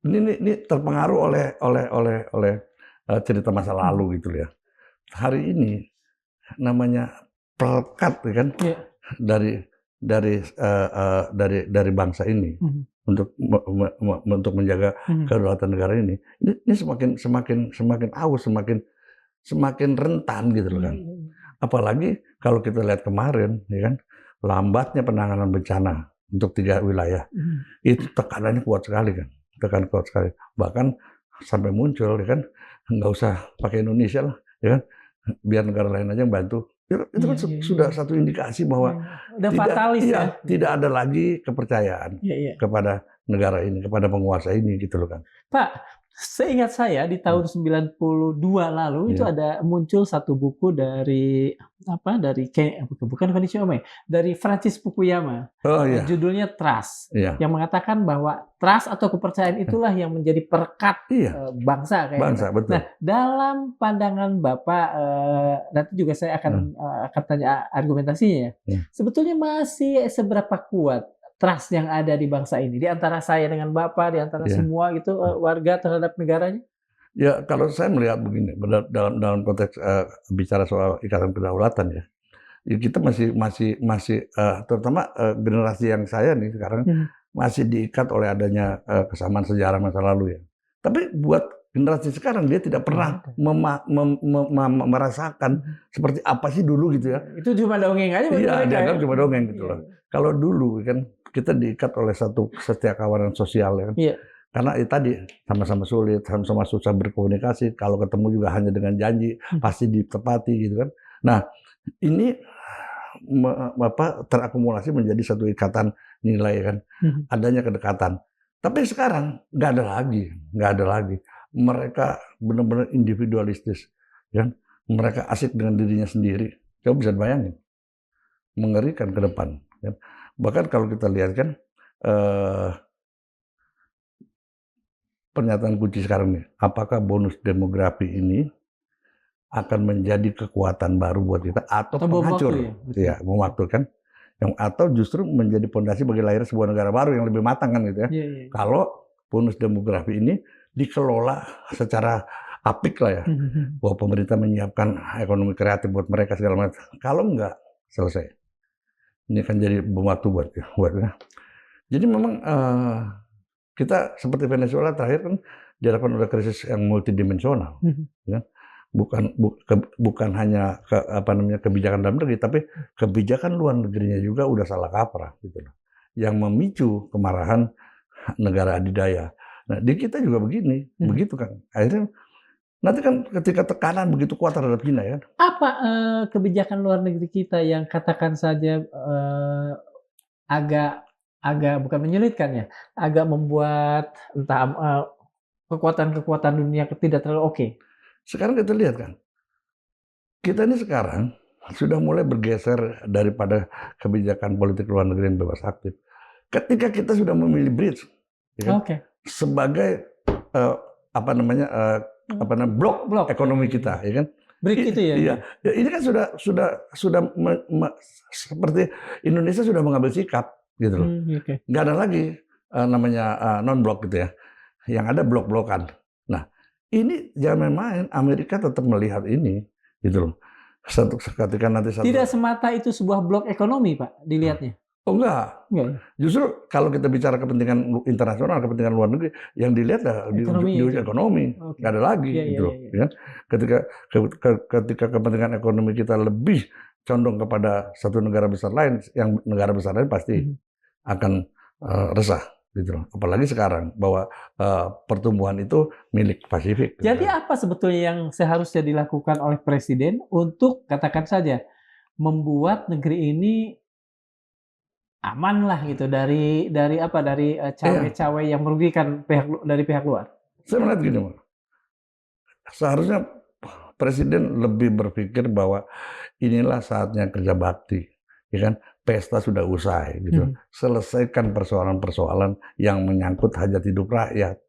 ini terpengaruh oleh cerita masa lalu gitu ya. Hari ini namanya perekat kan dari bangsa ini untuk menjaga kedaulatan negara ini semakin aus, semakin rentan gitu loh kan. Apalagi kalau kita lihat kemarin, ya kan, lambatnya penanganan bencana untuk 3 wilayah itu tekanannya kuat sekali kan, kuat sekali. Bahkan sampai muncul, ya kan, nggak usah pakai Indonesia lah, ya kan, biar negara lain aja yang bantu. Itu kan sudah satu indikasi bahwa tidak ada lagi kepercayaan kepada negara ini, kepada penguasa ini gitu loh kan. Pak, Seingat saya di tahun 92 lalu itu Iya. ada muncul satu buku dari bukan Konichi Ome, dari Francis Fukuyama. Oh iya, Judulnya Trust, iya, yang mengatakan bahwa trust atau kepercayaan itulah yang menjadi perekat iya, bangsa kayak gitu. bangsa betul. Nah, dalam pandangan Bapak, nanti juga saya akan tanya argumentasinya ya. Sebetulnya masih seberapa kuat trust yang ada di bangsa ini, di antara saya dengan Bapak, di antara Iya. semua gitu, warga terhadap negaranya? Ya kalau saya melihat begini, dalam konteks bicara soal ikatan kedaulatan ya, ya kita masih terutama generasi yang saya nih sekarang masih diikat oleh adanya kesamaan sejarah masa lalu ya. Tapi buat generasi sekarang dia tidak pernah merasakan seperti apa sih dulu gitu ya. Itu cuma dongeng aja buat Iya, mereka ya? dianggap cuma dongeng gitu loh. Kalau dulu kan kita diikat oleh satu kawanan sosial ya kan. Iya. Karena itu tadi sama-sama sulit, sama-sama susah berkomunikasi. Kalau ketemu juga hanya dengan janji, pasti ditepati gitu kan. Nah, ini terakumulasi menjadi satu ikatan nilai kan. Adanya kedekatan. Tapi sekarang nggak ada lagi. Mereka benar-benar individualistis, kan? Mereka asik dengan dirinya sendiri. Coba bisa bayangin, mengerikan ke depan. Kan? Bahkan kalau kita lihat kan pernyataan kunci sekarang nih, apakah bonus demografi ini akan menjadi kekuatan baru buat kita atau penghancur? Ya, bom waktu kan. Atau justru menjadi pondasi bagi lahirnya sebuah negara baru yang lebih matang kan gitu ya. Kalau bonus demografi ini dikelola secara apik lah ya, bahwa pemerintah menyiapkan ekonomi kreatif buat mereka segala macam. Kalau enggak, selesai. Ini akan jadi bom waktu buatnya. Jadi memang kita seperti Venezuela terakhir kan dihadapkan oleh krisis yang multidimensional, ya. Bukan hanya kebijakan dalam negeri, tapi kebijakan luar negerinya juga udah salah kaprah gitu loh, yang memicu kemarahan negara adidaya. Nah di kita juga begitu kan. Akhirnya nanti kan ketika tekanan begitu kuat terhadap China ya. Apa kebijakan luar negeri kita yang katakan saja agak bukan menyulitkan ya, agak membuat entah kekuatan-kekuatan dunia tidak terlalu oke? Sekarang kita lihat kan, kita ini sekarang sudah mulai bergeser daripada kebijakan politik luar negeri yang bebas aktif. Ketika kita sudah memilih BRICS, ya kan, sebagai blok ekonomi kita, ya kan? BRICS itu ya? Iya, ini kan sudah seperti Indonesia sudah mengambil sikap, gitu loh. Nggak ada lagi namanya non-blok gitu ya, yang ada blok-blokan. Nah, ini jangan main-main. Amerika tetap melihat ini, gitu loh. Ketika nanti tidak semata itu sebuah blok ekonomi, Pak, dilihatnya. Oh enggak. Justru kalau kita bicara kepentingan internasional, kepentingan luar negeri, yang dilihat di ekonomi. Nggak ada lagi, gitu loh. Ya. Ketika kepentingan ekonomi kita lebih condong kepada satu negara besar lain, yang negara besar lain pasti akan resah. Gitu loh. Apalagi sekarang bahwa pertumbuhan itu milik Pasifik. Jadi apa sebetulnya yang seharusnya dilakukan oleh Presiden untuk katakan saja membuat negeri ini aman lah gitu dari cawe-cawe yang merugikan dari pihak luar? Saya melihat gini, seharusnya Presiden lebih berpikir bahwa inilah saatnya kerja bakti, ya kan? Pesta sudah usai gitu. Selesaikan persoalan-persoalan yang menyangkut hajat hidup rakyat.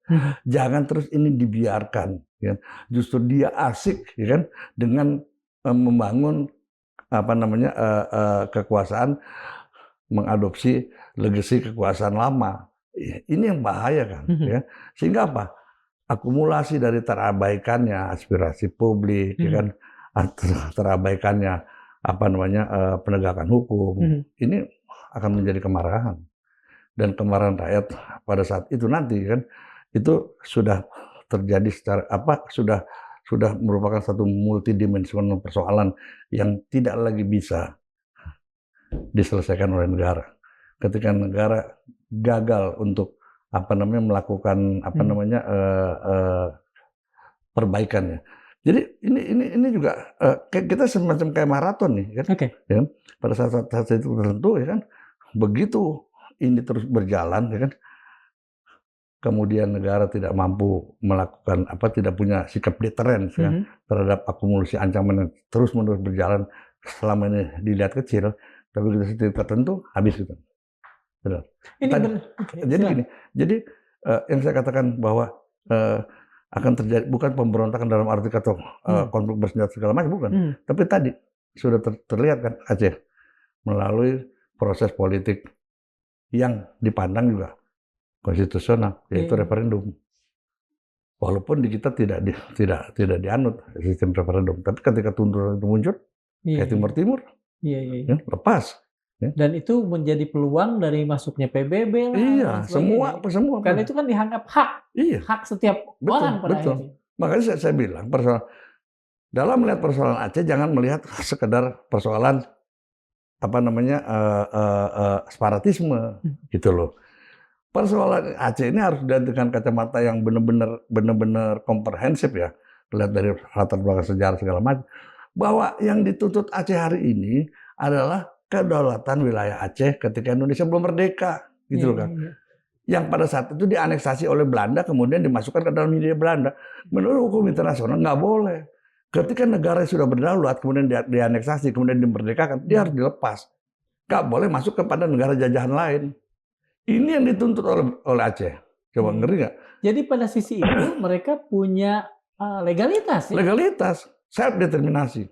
Jangan terus ini dibiarkan, ya. Justru dia asik, ya kan, dengan membangun kekuasaan, mengadopsi legasi kekuasaan lama. Ini yang bahaya kan, ya. Sehingga apa? Akumulasi dari terabaikannya aspirasi publik, ya kan, terabaikannya penegakan hukum, ini akan menjadi kemarahan, dan kemarahan rakyat pada saat itu nanti kan itu sudah terjadi sudah merupakan satu multidimensional persoalan yang tidak lagi bisa diselesaikan oleh negara. Ketika negara gagal untuk melakukan perbaikannya. Jadi ini juga kita semacam kayak maraton nih kan. Ya kan? Pada saat itu tertentu ya kan, begitu ini terus berjalan ya kan, kemudian negara tidak mampu melakukan tidak punya sikap deterrence ya, terhadap akumulasi ancaman yang terus-menerus berjalan selama ini dilihat kecil, tapi di titik tertentu habis gitu. Benar. Jadi gini, yang saya katakan bahwa akan terjadi bukan pemberontakan dalam arti kata konflik bersenjata segala macam, bukan. Tapi tadi sudah terlihat kan Aceh melalui proses politik yang dipandang juga konstitusional, yaitu referendum. Walaupun di kita tidak dianut sistem referendum, tapi ketika tuntutan itu muncul, kayak Timur Timur, ya, lepas. Ya. Dan itu menjadi peluang dari masuknya PBB lah. Iya, semua. Karena itu kan dianggap hak, hak setiap orang pada akhirnya. Makanya saya bilang dalam melihat persoalan Aceh jangan melihat sekedar persoalan separatisme gitu loh. Persoalan Aceh ini harus dilihat dengan kacamata yang benar-benar komprehensif ya, lihat dari latar belakang sejarah segala macam, bahwa yang dituntut Aceh hari ini adalah kedaulatan wilayah Aceh ketika Indonesia belum merdeka, gitu loh kan. Yang pada saat itu dianeksasi oleh Belanda, kemudian dimasukkan ke dalam Hindia Belanda. Menurut hukum internasional nggak boleh. Ketika negara sudah berdaulat, kemudian dianeksasi, kemudian dimerdekakan, dia harus dilepas. Nggak boleh masuk kepada negara jajahan lain. Ini yang dituntut oleh Aceh. Coba ngeri nggak? Jadi pada sisi itu mereka punya legalitas. Ya? Legalitas, self-determinasi.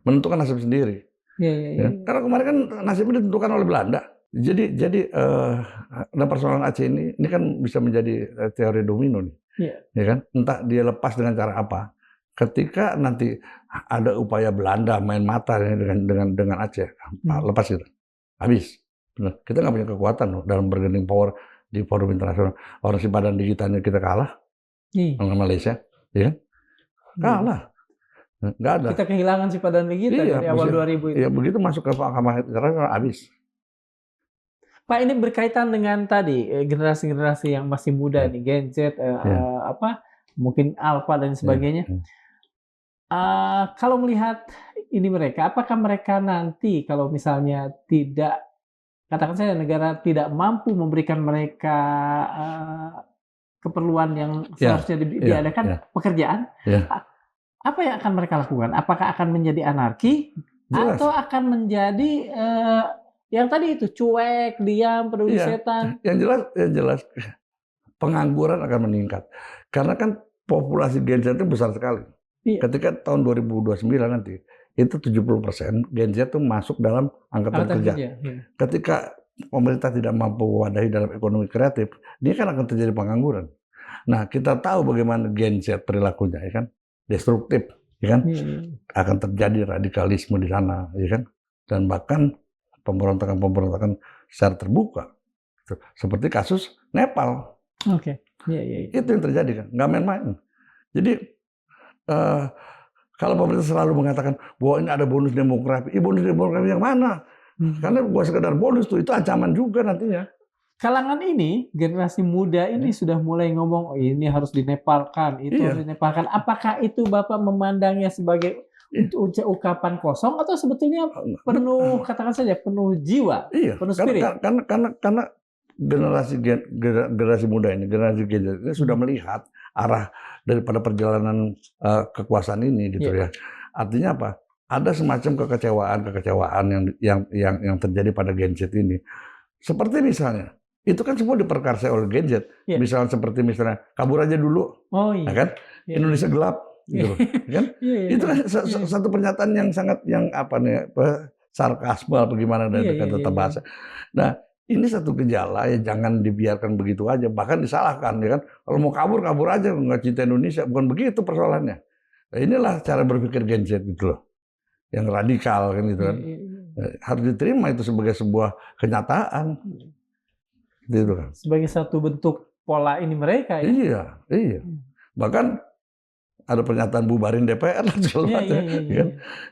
Menentukan nasib sendiri. Ya. Karena kemarin kan nasibnya ditentukan oleh Belanda. Jadi persoalan Aceh ini kan bisa menjadi teori domino nih. Ya kan? Entah dia lepas dengan cara apa. Ketika nanti ada upaya Belanda main mata dengan Aceh, lepas itu. Habis. Benar. Kita nggak punya kekuatan loh dalam bargaining power di forum internasional. Orang Sipadan digitalnya kita kalah dengan Malaysia, ya kan? Kalah. Nggak ada. Kita kehilangan Sipadan kita dari awal 2000 itu. Iya, begitu masuk ke mahkamah internasional habis. Pak, ini berkaitan dengan tadi generasi-generasi yang masih muda nih, Gen Z, mungkin Alpha dan sebagainya. Kalau melihat ini mereka, apakah mereka nanti kalau misalnya tidak, katakan saja negara tidak mampu memberikan mereka keperluan yang seharusnya diadakan pekerjaan, apa yang akan mereka lakukan? Apakah akan menjadi anarki atau akan menjadi yang tadi itu cuek, diam, peduli setan? Yang jelas pengangguran akan meningkat karena kan populasi Gen Z itu besar sekali. Ketika tahun 2029 nanti itu 70% Gen Z itu masuk dalam angkatan kerja. Ketika pemerintah tidak mampu mewadahi dalam ekonomi kreatif, dia kan akan terjadi pengangguran. Nah, kita tahu bagaimana Gen Z perilakunya, ya kan? Destruktif, ya kan? Akan terjadi radikalisme di sana, ya kan? Dan bahkan pemberontakan secara terbuka, seperti kasus Nepal. Itu yang terjadi kan, nggak main-main. Jadi kalau pemerintah selalu mengatakan bahwa ini ada bonus demografi, bonus demografi yang mana? Karena gua sekedar bonus itu ancaman juga nantinya. Kalangan ini, generasi muda ini sudah mulai ngomong, ini harus dinepalkan, itu harus dinepalkan. Apakah itu Bapak memandangnya sebagai ucapan kosong atau sebetulnya penuh, katakan saja, penuh jiwa, penuh spirit? Karena generasi muda ini, generasi Gen Z ini sudah melihat arah daripada perjalanan kekuasaan ini, gitu ya. Artinya apa? Ada semacam kekecewaan yang terjadi pada Gen Z ini. Seperti misalnya, itu kan semua diperkarsai oleh Gen Z. Misalnya kabur aja dulu, kan? Indonesia gelap, gitu, kan? Itu kan satu pernyataan yang sangat sarkasme, bagaimana dari kata bahasa. Nah, ini satu gejala ya, jangan dibiarkan begitu aja, bahkan disalahkan, ya kan? Kalau mau kabur aja, nggak cinta Indonesia, bukan begitu persoalannya. Nah, inilah cara berpikir Gen Z gitu loh, yang radikal kan gitu kan. Harus diterima itu sebagai sebuah kenyataan. Gitu kan. Sebagai satu bentuk pola ini mereka ya. Iya. Bahkan ada pernyataan bubarin DPR lah segala macam.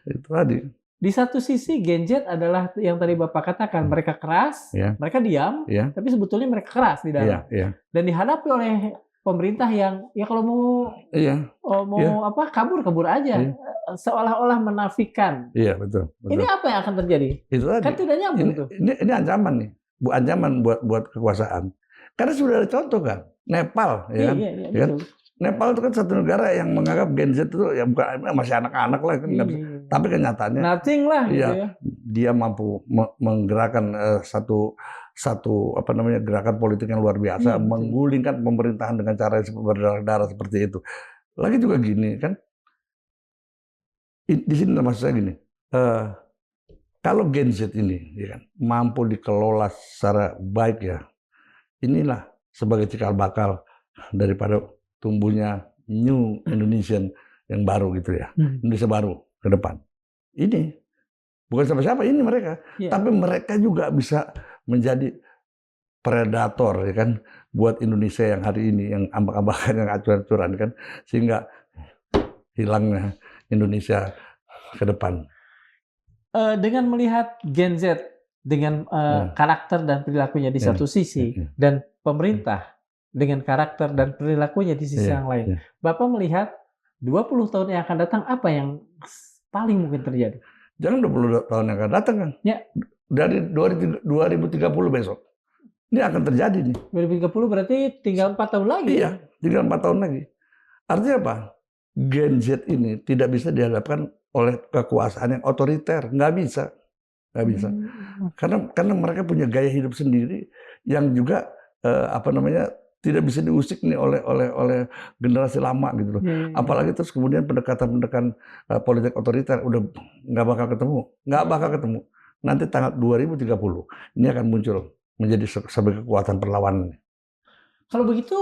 Itu tadi. Di satu sisi Gen Z adalah yang tadi Bapak katakan, mereka keras, mereka diam, tapi sebetulnya mereka keras di dalam. Dan dihadapi oleh pemerintah yang kalau mau kabur aja, seolah-olah menafikan. Iya, betul. Ini apa yang akan terjadi? Itu tadi. Kan tidak nyambung tuh. Ini ancaman nih, ancaman buat kekuasaan. Karena sudah ada contoh kan, Nepal, ya kan? Iya, Ya kan? betul. Nepal itu kan satu negara yang menganggap Gen Z itu ya bukan masih anak-anak lah kan, nggak bisa. Iya. Tapi kenyataannya, Nothing lah gitu iya, ya. dia mampu menggerakkan satu apa namanya gerakan politik yang luar biasa, Iya, betul. menggulingkan pemerintahan dengan cara yang berdarah-darah seperti itu. Lagi juga gini kan, di sini maksud saya gini, kalau Gen Z ini ya kan, mampu dikelola secara baik ya, inilah sebagai cikal bakal daripada tumbuhnya New Indonesian yang baru gitu ya, Indonesia baru ke depan. Ini bukan siapa-siapa, ini mereka. Iya. Tapi mereka juga bisa menjadi predator ya kan buat Indonesia yang hari ini yang ambak-ambakan, yang acuran-acuran kan, sehingga hilangnya Indonesia ke depan. Dengan melihat Gen Z dengan karakter dan perilakunya di satu sisi dan pemerintah dengan karakter dan perilakunya di sisi yang lain, Bapak melihat 20 tahun yang akan datang apa yang paling mungkin terjadi? Jangan 20 tahun yang akan datang kan. Ya. Dari 2030 besok. Ini akan terjadi nih. 2030 berarti tinggal 4 tahun lagi. Iya, tinggal 4 tahun lagi. Artinya apa? Gen Z ini tidak bisa dihadapkan oleh kekuasaan yang otoriter, nggak bisa. Nggak bisa. Karena mereka punya gaya hidup sendiri yang juga tidak bisa diusik nih oleh generasi lama gitu loh. Apalagi terus kemudian pendekatan politik otoriter udah nggak bakal ketemu. Nanti tanggal 2030 ini akan muncul menjadi sebagai kekuatan perlawanan. Kalau begitu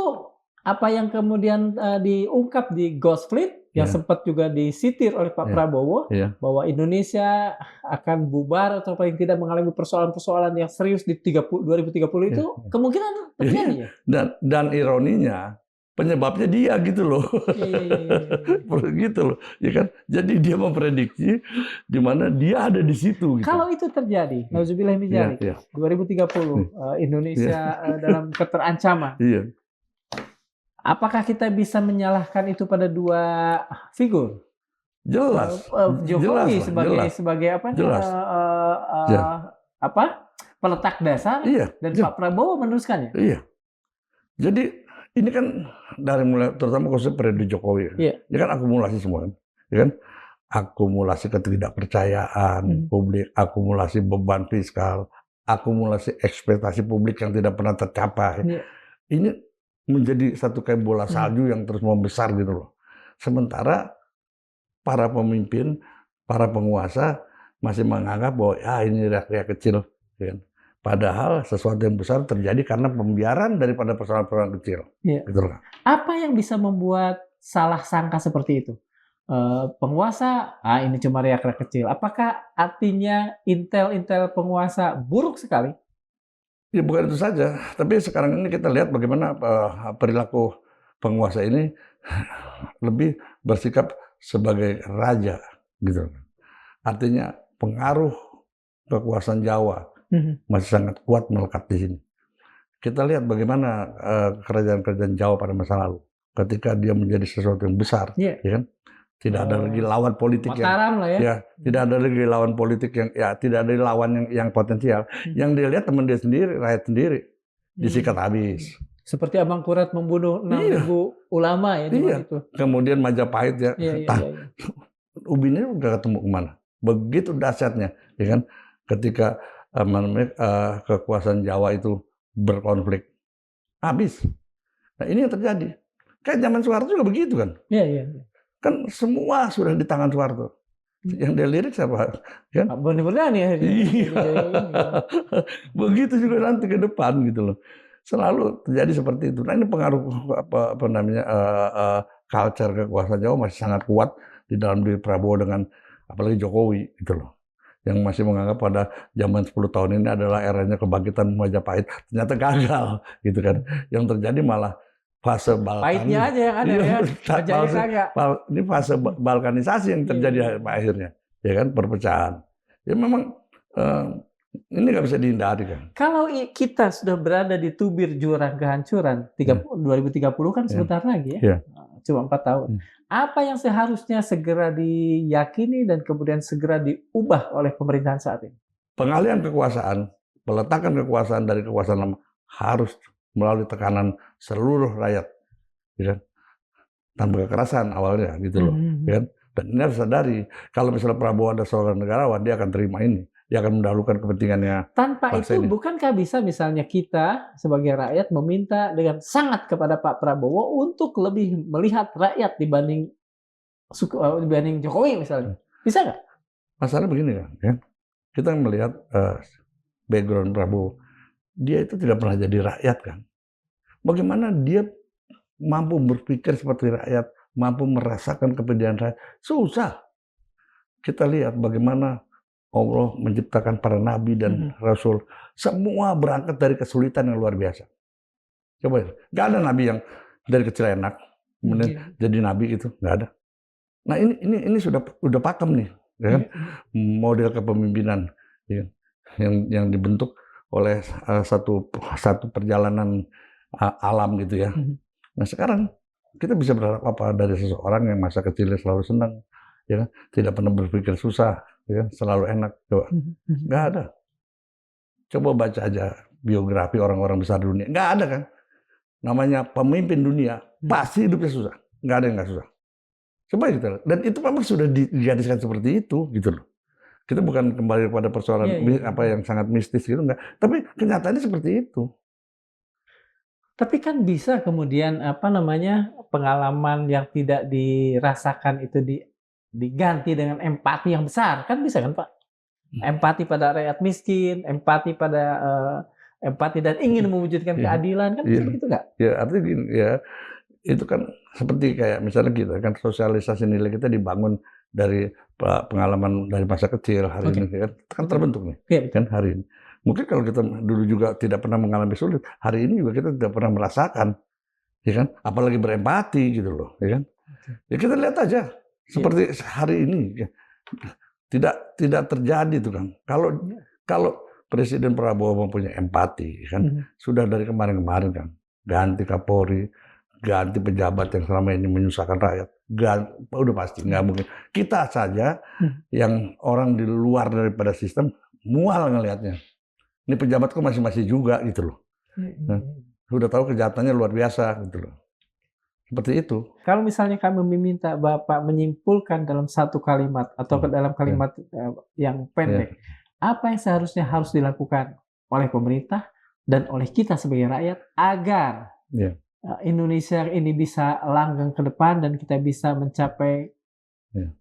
apa yang kemudian diungkap di Ghost Fleet yang sempat juga disitir oleh Pak Prabowo bahwa Indonesia akan bubar atau paling tidak mengalami persoalan-persoalan yang serius di 2030 itu kemungkinan terjadi ya? Dan ironinya penyebabnya dia gitu loh. Gitu loh, ya kan? Jadi dia memprediksi di mana dia ada di situ gitu. Kalau itu terjadi, nauzubillah min dzalik, 2030 Indonesia dalam keterancaman. Iya. Apakah kita bisa menyalahkan itu pada dua figur? Jelas. Jokowi jelas, sebagai peletak dasar dan Pak Prabowo meneruskannya. Iya. Jadi ini kan dari mulai terutama khusus periode Jokowi. Ini kan akumulasi semua kan. Ya kan? Akumulasi ketidakpercayaan publik, akumulasi beban fiskal, akumulasi ekspektasi publik yang tidak pernah tercapai. Ini menjadi satu kayak bola salju yang terus membesar gitu loh. Sementara para pemimpin, para penguasa masih menganggap bahwa ini rakyat kecil. Kan? Padahal sesuatu yang besar terjadi karena pembiaran daripada persoalan-persoalan kecil. Gitu loh. Apa yang bisa membuat salah sangka seperti itu? Penguasa, ini cuma rakyat kecil. Apakah artinya intel penguasa buruk sekali? Ya bukan itu saja, tapi sekarang ini kita lihat bagaimana perilaku penguasa ini lebih bersikap sebagai raja, gitu. Artinya pengaruh kekuasaan Jawa masih sangat kuat melekat di sini. Kita lihat bagaimana kerajaan-kerajaan Jawa pada masa lalu, ketika dia menjadi sesuatu yang besar, ya kan? Tidak ada lagi lawan politik Mataram tidak ada lagi lawan politik tidak ada lawan yang potensial. Yang dia lihat teman dia sendiri, rakyat sendiri disikat habis. Seperti Abang Kurat membunuh 6.000 ulama ya itu. Kemudian Majapahit Ubinnya udah ketemu kemana? Begitu dahsyatnya, ya kan? Ketika kekuasaan Jawa itu berkonflik, habis. Nah ini yang terjadi. Kayak zaman Soeharto juga begitu kan? Iya. Kan semua sudah di tangan Soeharto. Yang dia lirik siapa? Kan? Boni Berdani ya. Begitu juga nanti ke depan gitu loh. Selalu terjadi seperti itu. Nah ini pengaruh culture kekuasaan Jawa masih sangat kuat di dalam diri Prabowo dengan apalagi Jokowi gitu loh. Yang masih menganggap pada zaman 10 tahun ini adalah eranya kebangkitan Majapahit. Ternyata gagal gitu kan. Yang terjadi malah fase Pahitnya aja yang ada ini fase balkanisasi yang terjadi akhirnya, ya kan, perpecahan. Ya memang ini nggak bisa dihindari kan. Kalau kita sudah berada di tubir jurang kehancuran 2030 kan sebentar lagi ya, cuma 4 tahun. Apa yang seharusnya segera diyakini dan kemudian segera diubah oleh pemerintahan saat ini? Pengalihan kekuasaan, peletakan kekuasaan dari kekuasaan lama harus melalui tekanan seluruh rakyat, ya kan? Tanpa kekerasan awalnya gitu loh, ya kan? Dan ini harus sadari, kalau misalnya Prabowo ada seorang negarawan, dia akan terima ini. Dia akan mendahulukan kepentingannya Tanpa bangsa itu, ini. bukankah bisa misalnya kita sebagai rakyat meminta dengan sangat kepada Pak Prabowo untuk lebih melihat rakyat dibanding Jokowi misalnya? Bisa nggak? Masalahnya begini kan, ya. Kita melihat background Prabowo, dia itu tidak pernah jadi rakyat kan. Bagaimana dia mampu berpikir seperti rakyat, mampu merasakan kepedulian rakyat? Susah. Kita lihat bagaimana Allah menciptakan para nabi dan rasul. Semua berangkat dari kesulitan yang luar biasa. Coba, nggak ada nabi yang dari kecil enak, kemudian jadi nabi gitu, nggak ada. Nah ini sudah pakem nih, ya kan? Model kepemimpinan ya, yang dibentuk oleh satu perjalanan alam gitu ya. Nah sekarang kita bisa berharap apa dari seseorang yang masa kecilnya selalu senang, ya kan? Tidak pernah berpikir susah, ya kan? Selalu enak. Coba, nggak ada. Coba baca aja biografi orang-orang besar dunia, nggak ada kan? Namanya pemimpin dunia pasti hidupnya susah, nggak ada yang nggak susah. Coba kita lihat. Dan itu memang sudah digadiskan seperti itu gitu loh. Kita bukan kembali kepada persoalan apa yang sangat mistis gitu, enggak. Tapi kenyataannya seperti itu. Tapi kan bisa kemudian pengalaman yang tidak dirasakan itu diganti dengan empati yang besar, kan bisa kan Pak? Empati pada rakyat miskin, empati pada empati dan ingin mewujudkan keadilan, kan bisa begitu nggak? Ya artinya gini ya, itu kan seperti kayak misalnya kita kan sosialisasi nilai kita dibangun dari pengalaman dari masa kecil hari ini kan terbentuk nih kan hari ini. Mungkin kalau kita dulu juga tidak pernah mengalami sulit, hari ini juga kita tidak pernah merasakan, ya kan? Apalagi berempati gitu loh, ya kan? Ya kita lihat aja seperti hari ini, ya. tidak terjadi itu kan. Kalau Presiden Prabowo mempunyai empati, kan sudah dari kemarin-kemarin kan ganti Kapolri, ganti pejabat yang selama ini menyusahkan rakyat, udah pasti nggak mungkin. Kita saja yang orang di luar daripada sistem mual ngelihatnya. Ini pejabat kok masih juga gitu loh. Nah, sudah tahu kejahatannya luar biasa gitu loh. Seperti itu. Kalau misalnya kami meminta Bapak menyimpulkan dalam satu kalimat atau dalam kalimat yang pendek, apa yang seharusnya harus dilakukan oleh pemerintah dan oleh kita sebagai rakyat agar Indonesia ini bisa langgeng ke depan dan kita bisa mencapai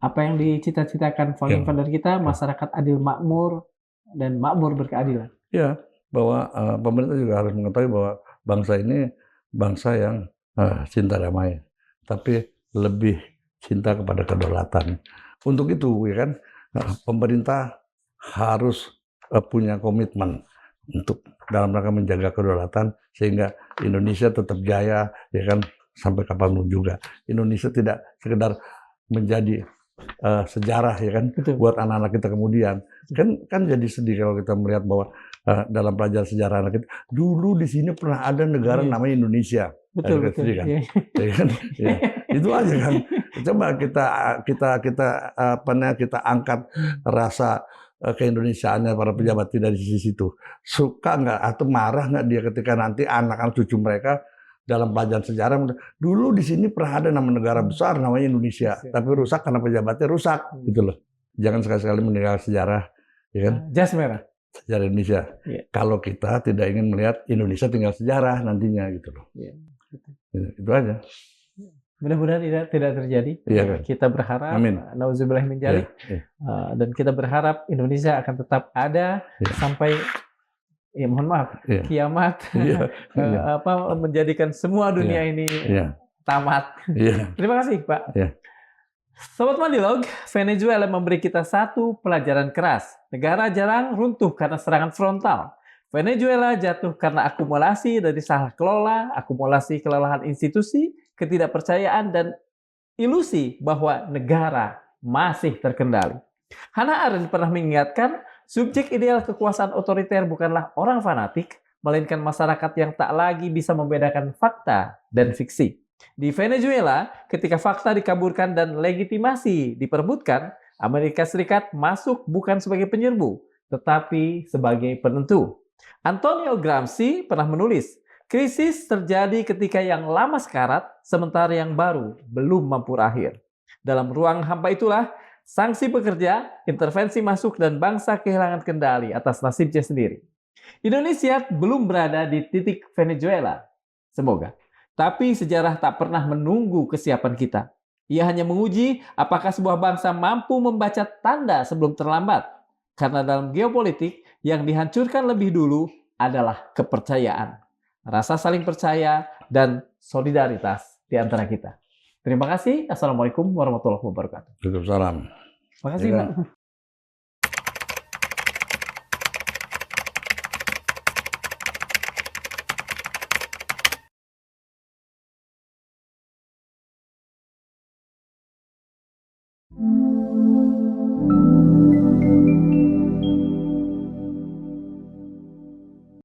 apa yang dicita-citakan founder kita, masyarakat adil makmur dan makmur berkeadilan. Ya, bahwa pemerintah juga harus mengetahui bahwa bangsa ini bangsa yang cinta damai, tapi lebih cinta kepada kedaulatan. Untuk itu, ya kan, pemerintah harus punya komitmen untuk dalam rangka menjaga kedaulatan sehingga Indonesia tetap jaya, ya kan, sampai kapanpun juga. Indonesia tidak sekedar menjadi sejarah, ya kan, buat anak-anak kita kemudian. Kan jadi sedih kalau kita melihat bahwa dalam pelajaran sejarah anak kita, dulu di sini pernah ada negara namanya Indonesia. Betul. Kan? Ya kan? Ya. Itu aja kan. Coba kita angkat rasa keindonesiaannya para pejabat dari sisi situ. Suka nggak atau marah nggak dia ketika nanti anak-anak cucu mereka dalam pelajaran sejarah, dulu di sini pernah ada nama negara besar namanya Indonesia, tapi rusak karena pejabatnya rusak, gitu loh. Jangan sekali-sekali meninggalkan sejarah, ya kan? Jas merah. Sejarah Indonesia. Kalau kita tidak ingin melihat Indonesia tinggal sejarah nantinya, gitu loh. Itu aja. Mudah-mudahan tidak terjadi. Kita berharap, nauzubillah min dzalik, dan kita berharap Indonesia akan tetap ada sampai mohon maaf, kiamat menjadikan semua dunia ini tamat. Terima kasih Pak. Sobat Mandilog, Venezuela memberi kita satu pelajaran keras. Negara jarang runtuh karena serangan frontal. Venezuela jatuh karena akumulasi dari salah kelola, akumulasi kelelahan institusi, ketidakpercayaan, dan ilusi bahwa negara masih terkendali. Hannah Arendt pernah mengingatkan, subjek ideal kekuasaan otoriter bukanlah orang fanatik, melainkan masyarakat yang tak lagi bisa membedakan fakta dan fiksi. Di Venezuela, ketika fakta dikaburkan dan legitimasi diperebutkan, Amerika Serikat masuk bukan sebagai penyerbu, tetapi sebagai penentu. Antonio Gramsci pernah menulis, Krisis terjadi ketika yang lama sekarat, sementara yang baru belum mampu berakhir. Dalam ruang hampa itulah, sanksi pekerja, intervensi masuk, dan bangsa kehilangan kendali atas nasibnya sendiri. Indonesia belum berada di titik Venezuela, semoga. Tapi sejarah tak pernah menunggu kesiapan kita. Ia hanya menguji apakah sebuah bangsa mampu membaca tanda sebelum terlambat. Karena dalam geopolitik, yang dihancurkan lebih dulu adalah kepercayaan. Rasa saling percaya dan solidaritas di antara kita. Terima kasih. Assalamualaikum warahmatullahi wabarakatuh. Waalaikumsalam. Terima kasih, Ya, Pak.